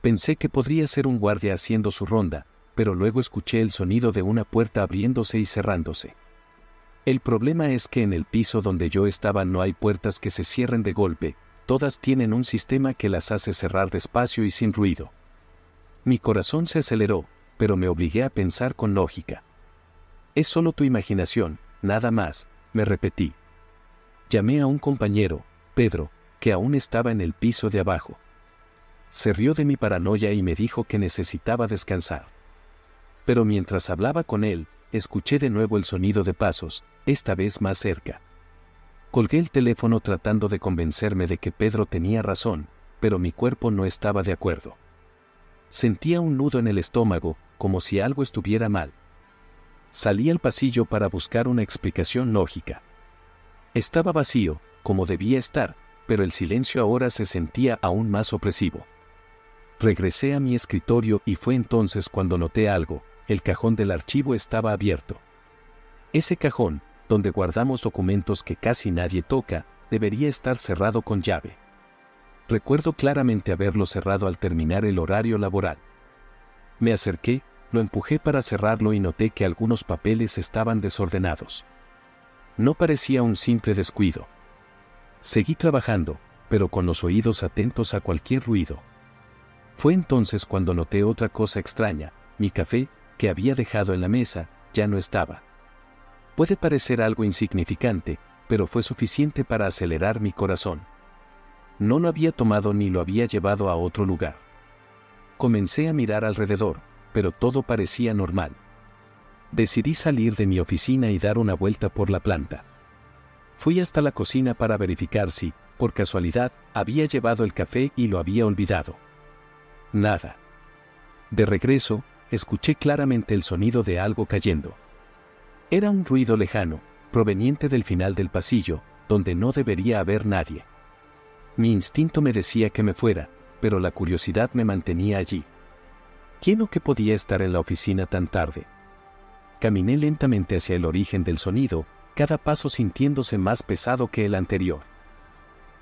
Pensé que podría ser un guardia haciendo su ronda, pero luego escuché el sonido de una puerta abriéndose y cerrándose. El problema es que en el piso donde yo estaba no hay puertas que se cierren de golpe, todas tienen un sistema que las hace cerrar despacio y sin ruido. Mi corazón se aceleró, pero me obligué a pensar con lógica. Es solo tu imaginación, nada más, me repetí. Llamé a un compañero, Pedro, que aún estaba en el piso de abajo. Se rió de mi paranoia y me dijo que necesitaba descansar. Pero mientras hablaba con él, escuché de nuevo el sonido de pasos, esta vez más cerca. Colgué el teléfono tratando de convencerme de que Pedro tenía razón, pero mi cuerpo no estaba de acuerdo. Sentía un nudo en el estómago, como si algo estuviera mal. Salí al pasillo para buscar una explicación lógica. Estaba vacío, como debía estar, pero el silencio ahora se sentía aún más opresivo. Regresé a mi escritorio y fue entonces cuando noté algo: el cajón del archivo estaba abierto. Ese cajón, donde guardamos documentos que casi nadie toca, debería estar cerrado con llave. Recuerdo claramente haberlo cerrado al terminar el horario laboral. Me acerqué, lo empujé para cerrarlo y noté que algunos papeles estaban desordenados. No parecía un simple descuido. Seguí trabajando, pero con los oídos atentos a cualquier ruido. Fue entonces cuando noté otra cosa extraña: mi café, que había dejado en la mesa, ya no estaba. Puede parecer algo insignificante, pero fue suficiente para acelerar mi corazón. No lo había tomado ni lo había llevado a otro lugar. Comencé a mirar alrededor, pero todo parecía normal. Decidí salir de mi oficina y dar una vuelta por la planta. Fui hasta la cocina para verificar si, por casualidad, había llevado el café y lo había olvidado. Nada. De regreso, escuché claramente el sonido de algo cayendo. Era un ruido lejano, proveniente del final del pasillo, donde no debería haber nadie. Mi instinto me decía que me fuera, pero la curiosidad me mantenía allí. ¿Quién o qué podía estar en la oficina tan tarde? Caminé lentamente hacia el origen del sonido, cada paso sintiéndose más pesado que el anterior.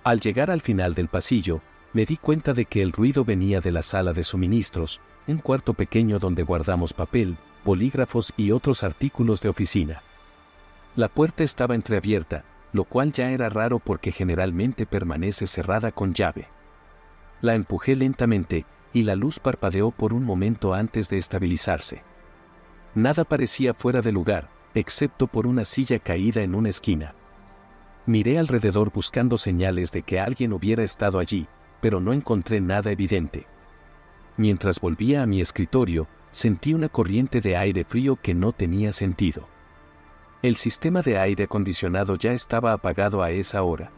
Al llegar al final del pasillo, me di cuenta de que el ruido venía de la sala de suministros, un cuarto pequeño donde guardamos papel, bolígrafos y otros artículos de oficina. La puerta estaba entreabierta, lo cual ya era raro porque generalmente permanece cerrada con llave. La empujé lentamente, y la luz parpadeó por un momento antes de estabilizarse. Nada parecía fuera de lugar, excepto por una silla caída en una esquina. Miré alrededor buscando señales de que alguien hubiera estado allí, pero no encontré nada evidente. Mientras volvía a mi escritorio, sentí una corriente de aire frío que no tenía sentido. El sistema de aire acondicionado ya estaba apagado a esa hora.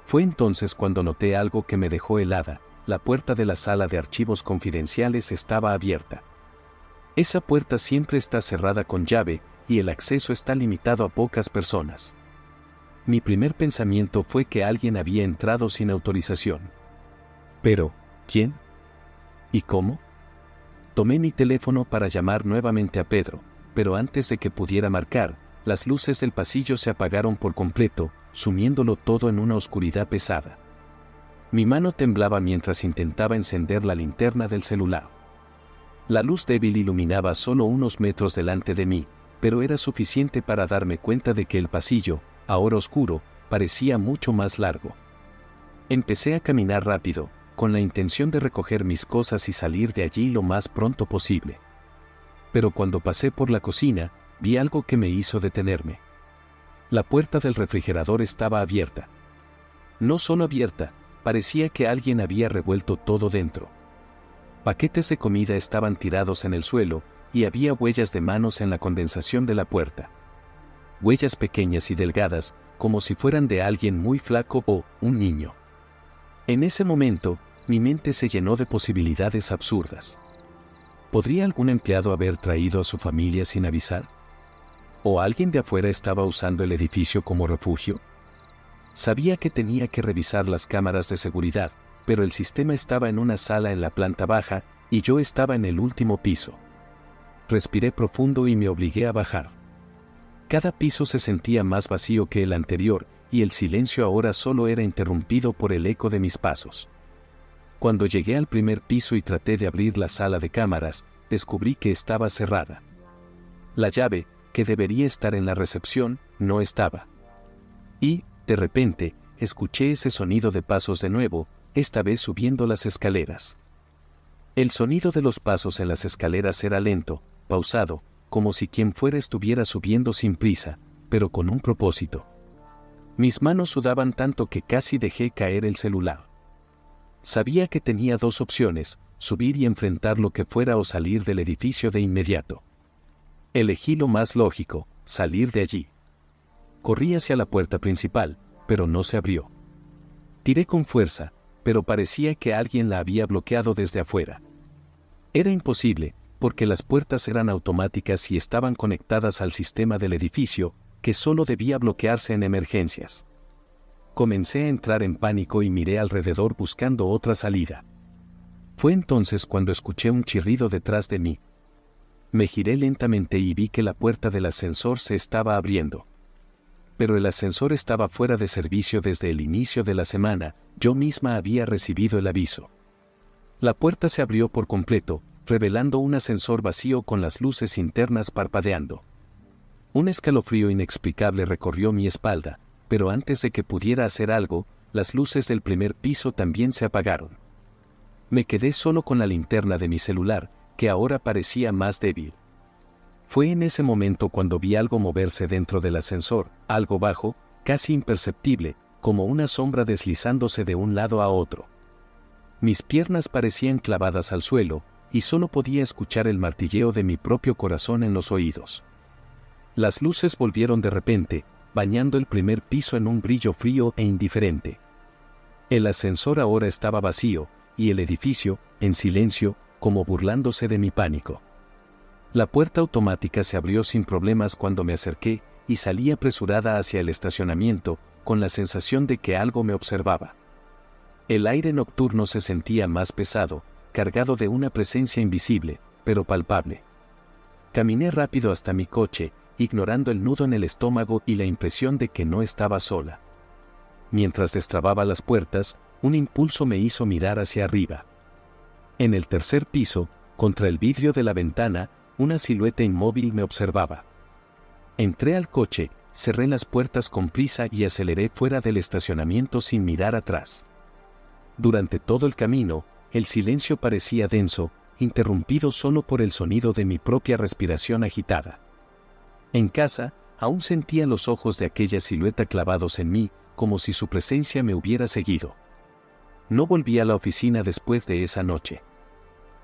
Fue entonces cuando noté algo que me dejó helada: la puerta de la sala de archivos confidenciales estaba abierta. Esa puerta siempre está cerrada con llave, y el acceso está limitado a pocas personas. Mi primer pensamiento fue que alguien había entrado sin autorización. Pero, ¿quién? ¿Y cómo? Tomé mi teléfono para llamar nuevamente a Pedro, pero antes de que pudiera marcar, las luces del pasillo se apagaron por completo, sumiéndolo todo en una oscuridad pesada. Mi mano temblaba mientras intentaba encender la linterna del celular. La luz débil iluminaba solo unos metros delante de mí, pero era suficiente para darme cuenta de que el pasillo, ahora oscuro, parecía mucho más largo. Empecé a caminar rápido, con la intención de recoger mis cosas y salir de allí lo más pronto posible. Pero cuando pasé por la cocina, vi algo que me hizo detenerme. La puerta del refrigerador estaba abierta. No solo abierta, parecía que alguien había revuelto todo dentro. Paquetes de comida estaban tirados en el suelo, y había huellas de manos en la condensación de la puerta. Huellas pequeñas y delgadas, como si fueran de alguien muy flaco o un niño. En ese momento, mi mente se llenó de posibilidades absurdas. ¿Podría algún empleado haber traído a su familia sin avisar? ¿O alguien de afuera estaba usando el edificio como refugio? Sabía que tenía que revisar las cámaras de seguridad, pero el sistema estaba en una sala en la planta baja, y yo estaba en el último piso. Respiré profundo y me obligué a bajar. Cada piso se sentía más vacío que el anterior, y el silencio ahora solo era interrumpido por el eco de mis pasos. Cuando llegué al primer piso y traté de abrir la sala de cámaras, descubrí que estaba cerrada. La llave, que debería estar en la recepción, no estaba. Y, de repente, escuché ese sonido de pasos de nuevo, esta vez subiendo las escaleras. El sonido de los pasos en las escaleras era lento, pausado, como si quien fuera estuviera subiendo sin prisa, pero con un propósito. Mis manos sudaban tanto que casi dejé caer el celular. Sabía que tenía dos opciones, subir y enfrentar lo que fuera o salir del edificio de inmediato. Elegí lo más lógico, salir de allí. Corrí hacia la puerta principal, pero no se abrió. Tiré con fuerza, pero parecía que alguien la había bloqueado desde afuera. Era imposible, porque las puertas eran automáticas y estaban conectadas al sistema del edificio, que solo debía bloquearse en emergencias. Comencé a entrar en pánico y miré alrededor buscando otra salida. Fue entonces cuando escuché un chirrido detrás de mí. Me giré lentamente y vi que la puerta del ascensor se estaba abriendo. Pero el ascensor estaba fuera de servicio desde el inicio de la semana, yo misma había recibido el aviso. La puerta se abrió por completo, revelando un ascensor vacío con las luces internas parpadeando. Un escalofrío inexplicable recorrió mi espalda, pero antes de que pudiera hacer algo, las luces del primer piso también se apagaron. Me quedé solo con la linterna de mi celular, que ahora parecía más débil. Fue en ese momento cuando vi algo moverse dentro del ascensor, algo bajo, casi imperceptible, como una sombra deslizándose de un lado a otro. Mis piernas parecían clavadas al suelo, y solo podía escuchar el martilleo de mi propio corazón en los oídos. Las luces volvieron de repente, bañando el primer piso en un brillo frío e indiferente. El ascensor ahora estaba vacío, y el edificio, en silencio, como burlándose de mi pánico. La puerta automática se abrió sin problemas cuando me acerqué, y salí apresurada hacia el estacionamiento, con la sensación de que algo me observaba. El aire nocturno se sentía más pesado, cargado de una presencia invisible, pero palpable. Caminé rápido hasta mi coche, ignorando el nudo en el estómago y la impresión de que no estaba sola. Mientras destrababa las puertas, un impulso me hizo mirar hacia arriba. En el tercer piso, contra el vidrio de la ventana, una silueta inmóvil me observaba. Entré al coche, cerré las puertas con prisa y aceleré fuera del estacionamiento sin mirar atrás. Durante todo el camino, el silencio parecía denso, interrumpido solo por el sonido de mi propia respiración agitada. En casa, aún sentía los ojos de aquella silueta clavados en mí, como si su presencia me hubiera seguido. No volví a la oficina después de esa noche.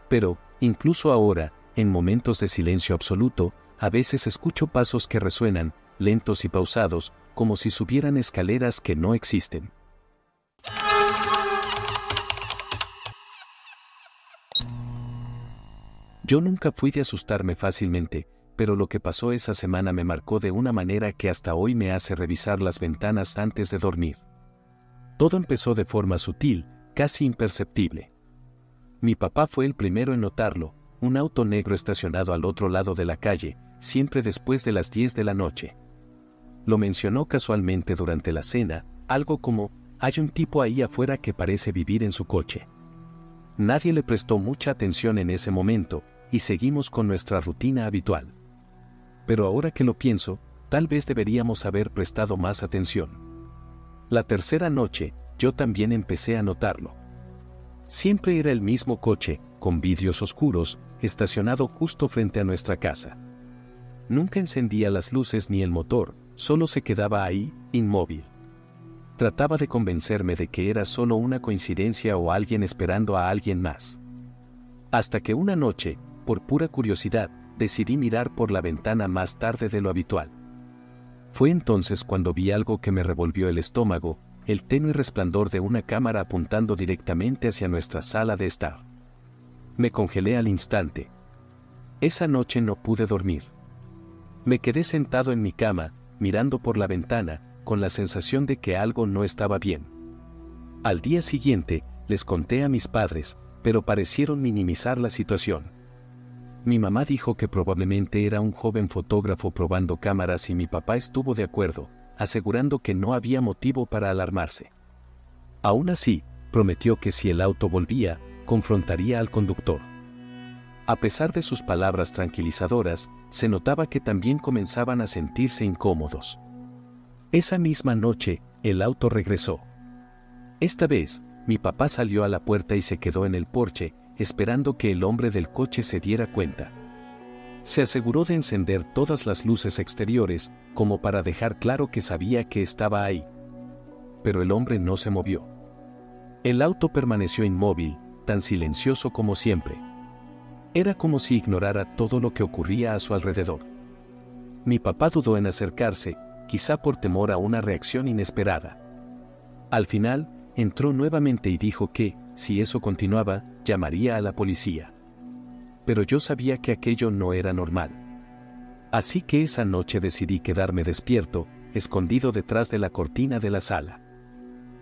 Pero, incluso ahora, en momentos de silencio absoluto, a veces escucho pasos que resuenan, lentos y pausados, como si subieran escaleras que no existen. Yo nunca fui de asustarme fácilmente, pero lo que pasó esa semana me marcó de una manera que hasta hoy me hace revisar las ventanas antes de dormir. Todo empezó de forma sutil, casi imperceptible. Mi papá fue el primero en notarlo, un auto negro estacionado al otro lado de la calle, siempre después de las 10 de la noche. Lo mencionó casualmente durante la cena, algo como, hay un tipo ahí afuera que parece vivir en su coche. Nadie le prestó mucha atención en ese momento, y seguimos con nuestra rutina habitual. Pero ahora que lo pienso, tal vez deberíamos haber prestado más atención. La tercera noche, yo también empecé a notarlo. Siempre era el mismo coche, con vidrios oscuros, estacionado justo frente a nuestra casa. Nunca encendía las luces ni el motor, solo se quedaba ahí, inmóvil. Trataba de convencerme de que era solo una coincidencia o alguien esperando a alguien más. Hasta que una noche, por pura curiosidad, decidí mirar por la ventana más tarde de lo habitual. Fue entonces cuando vi algo que me revolvió el estómago, el tenue resplandor de una cámara apuntando directamente hacia nuestra sala de estar. Me congelé al instante. Esa noche no pude dormir. Me quedé sentado en mi cama, mirando por la ventana, con la sensación de que algo no estaba bien. Al día siguiente, les conté a mis padres, pero parecieron minimizar la situación. Mi mamá dijo que probablemente era un joven fotógrafo probando cámaras y mi papá estuvo de acuerdo, asegurando que no había motivo para alarmarse. Aún así, prometió que si el auto volvía, confrontaría al conductor. A pesar de sus palabras tranquilizadoras, se notaba que también comenzaban a sentirse incómodos. Esa misma noche, el auto regresó. Esta vez, mi papá salió a la puerta y se quedó en el porche, esperando que el hombre del coche se diera cuenta. Se aseguró de encender todas las luces exteriores, como para dejar claro que sabía que estaba ahí. Pero el hombre no se movió. El auto permaneció inmóvil, tan silencioso como siempre. Era como si ignorara todo lo que ocurría a su alrededor. Mi papá dudó en acercarse, quizá por temor a una reacción inesperada. Al final, entró nuevamente y dijo que, si eso continuaba, llamaría a la policía. Pero yo sabía que aquello no era normal. Así que esa noche decidí quedarme despierto, escondido detrás de la cortina de la sala.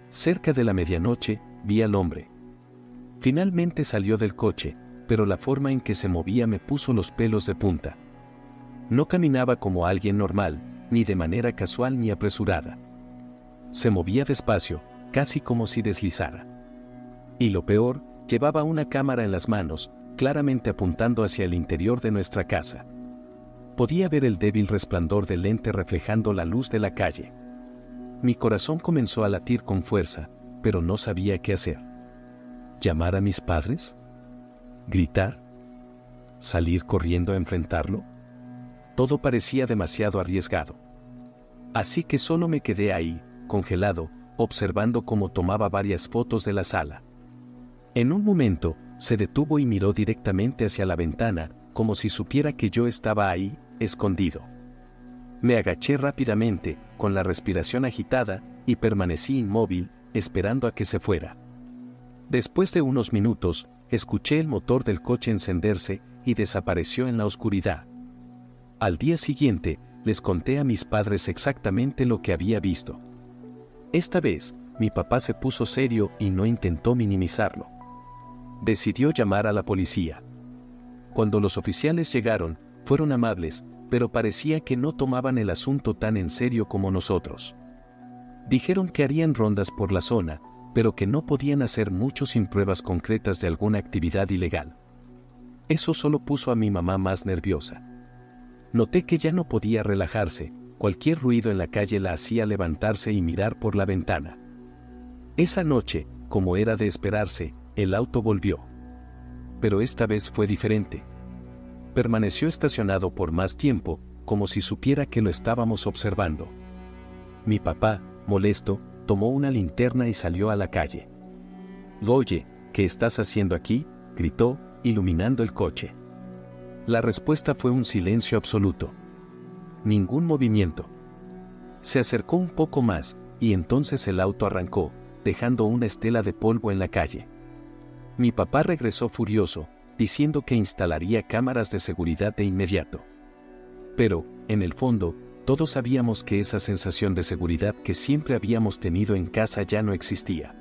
Cerca de la medianoche, vi al hombre. Finalmente salió del coche, pero la forma en que se movía me puso los pelos de punta. No caminaba como alguien normal, ni de manera casual ni apresurada. Se movía despacio, casi como si deslizara. Y lo peor, llevaba una cámara en las manos, claramente apuntando hacia el interior de nuestra casa. Podía ver el débil resplandor del lente reflejando la luz de la calle. Mi corazón comenzó a latir con fuerza, pero no sabía qué hacer. ¿Llamar a mis padres? ¿Gritar? ¿Salir corriendo a enfrentarlo? Todo parecía demasiado arriesgado. Así que solo me quedé ahí, congelado, observando cómo tomaba varias fotos de la sala. En un momento, se detuvo y miró directamente hacia la ventana, como si supiera que yo estaba ahí, escondido. Me agaché rápidamente, con la respiración agitada, y permanecí inmóvil, esperando a que se fuera. Después de unos minutos, escuché el motor del coche encenderse y desapareció en la oscuridad. Al día siguiente, les conté a mis padres exactamente lo que había visto. Esta vez, mi papá se puso serio y no intentó minimizarlo. Decidió llamar a la policía. Cuando los oficiales llegaron, fueron amables, pero parecía que no tomaban el asunto tan en serio como nosotros. Dijeron que harían rondas por la zona, pero que no podían hacer mucho sin pruebas concretas de alguna actividad ilegal. Eso solo puso a mi mamá más nerviosa. Noté que ya no podía relajarse, cualquier ruido en la calle la hacía levantarse y mirar por la ventana. Esa noche, como era de esperarse, el auto volvió. Pero esta vez fue diferente. Permaneció estacionado por más tiempo, como si supiera que lo estábamos observando. Mi papá, molesto, tomó una linterna y salió a la calle. «Oye, ¿qué estás haciendo aquí?», gritó, iluminando el coche. La respuesta fue un silencio absoluto. Ningún movimiento. Se acercó un poco más, y entonces el auto arrancó, dejando una estela de polvo en la calle. Mi papá regresó furioso, diciendo que instalaría cámaras de seguridad de inmediato. Pero, en el fondo, todos sabíamos que esa sensación de seguridad que siempre habíamos tenido en casa ya no existía.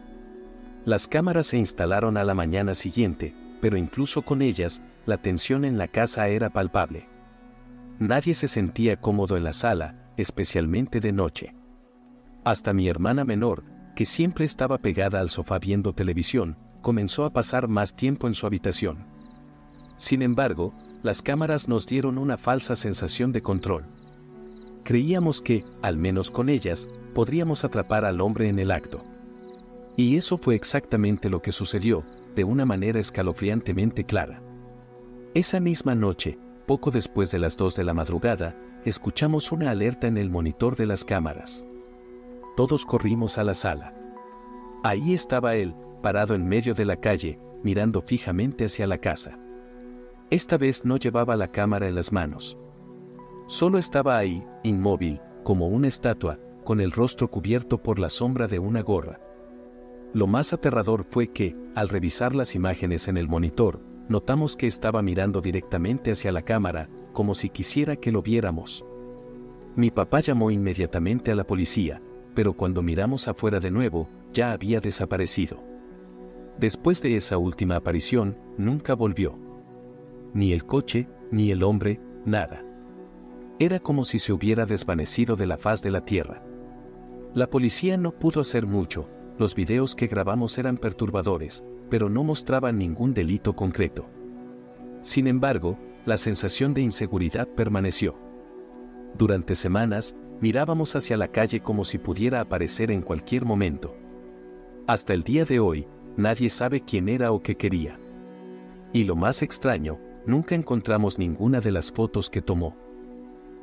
Las cámaras se instalaron a la mañana siguiente, pero incluso con ellas, la tensión en la casa era palpable. Nadie se sentía cómodo en la sala, especialmente de noche. Hasta mi hermana menor, que siempre estaba pegada al sofá viendo televisión, comenzó a pasar más tiempo en su habitación. Sin embargo, las cámaras nos dieron una falsa sensación de control. Creíamos que, al menos con ellas, podríamos atrapar al hombre en el acto. Y eso fue exactamente lo que sucedió, de una manera escalofriantemente clara. Esa misma noche, poco después de las 2 de la madrugada, escuchamos una alerta en el monitor de las cámaras. Todos corrimos a la sala. Ahí estaba él, parado en medio de la calle, mirando fijamente hacia la casa. Esta vez no llevaba la cámara en las manos. Solo estaba ahí, inmóvil, como una estatua, con el rostro cubierto por la sombra de una gorra. Lo más aterrador fue que, al revisar las imágenes en el monitor, notamos que estaba mirando directamente hacia la cámara, como si quisiera que lo viéramos. Mi papá llamó inmediatamente a la policía, pero cuando miramos afuera de nuevo, ya había desaparecido. Después de esa última aparición, nunca volvió. Ni el coche, ni el hombre, nada. Era como si se hubiera desvanecido de la faz de la tierra. La policía no pudo hacer mucho, los videos que grabamos eran perturbadores, pero no mostraban ningún delito concreto. Sin embargo, la sensación de inseguridad permaneció. Durante semanas, mirábamos hacia la calle como si pudiera aparecer en cualquier momento. Hasta el día de hoy, nadie sabe quién era o qué quería. Y lo más extraño, nunca encontramos ninguna de las fotos que tomó.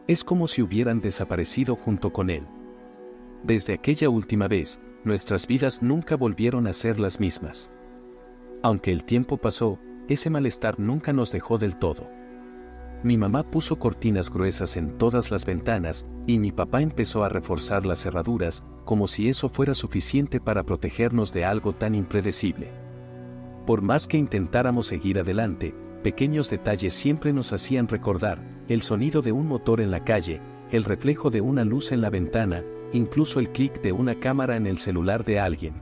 Es como si hubieran desaparecido junto con él. Desde aquella última vez, nuestras vidas nunca volvieron a ser las mismas. Aunque el tiempo pasó, ese malestar nunca nos dejó del todo. Mi mamá puso cortinas gruesas en todas las ventanas y mi papá empezó a reforzar las cerraduras, como si eso fuera suficiente para protegernos de algo tan impredecible. Por más que intentáramos seguir adelante, pequeños detalles siempre nos hacían recordar el sonido de un motor en la calle, el reflejo de una luz en la ventana, incluso el clic de una cámara en el celular de alguien.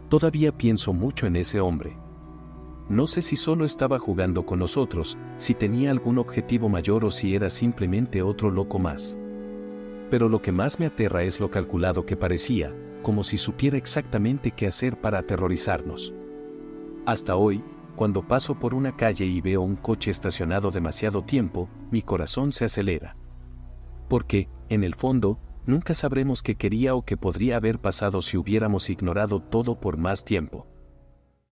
Todavía pienso mucho en ese hombre. No sé si solo estaba jugando con nosotros, si tenía algún objetivo mayor o si era simplemente otro loco más. Pero lo que más me aterra es lo calculado que parecía, como si supiera exactamente qué hacer para aterrorizarnos. Hasta hoy, cuando paso por una calle y veo un coche estacionado demasiado tiempo, mi corazón se acelera. Porque, en el fondo, nunca sabremos qué quería o qué podría haber pasado si hubiéramos ignorado todo por más tiempo.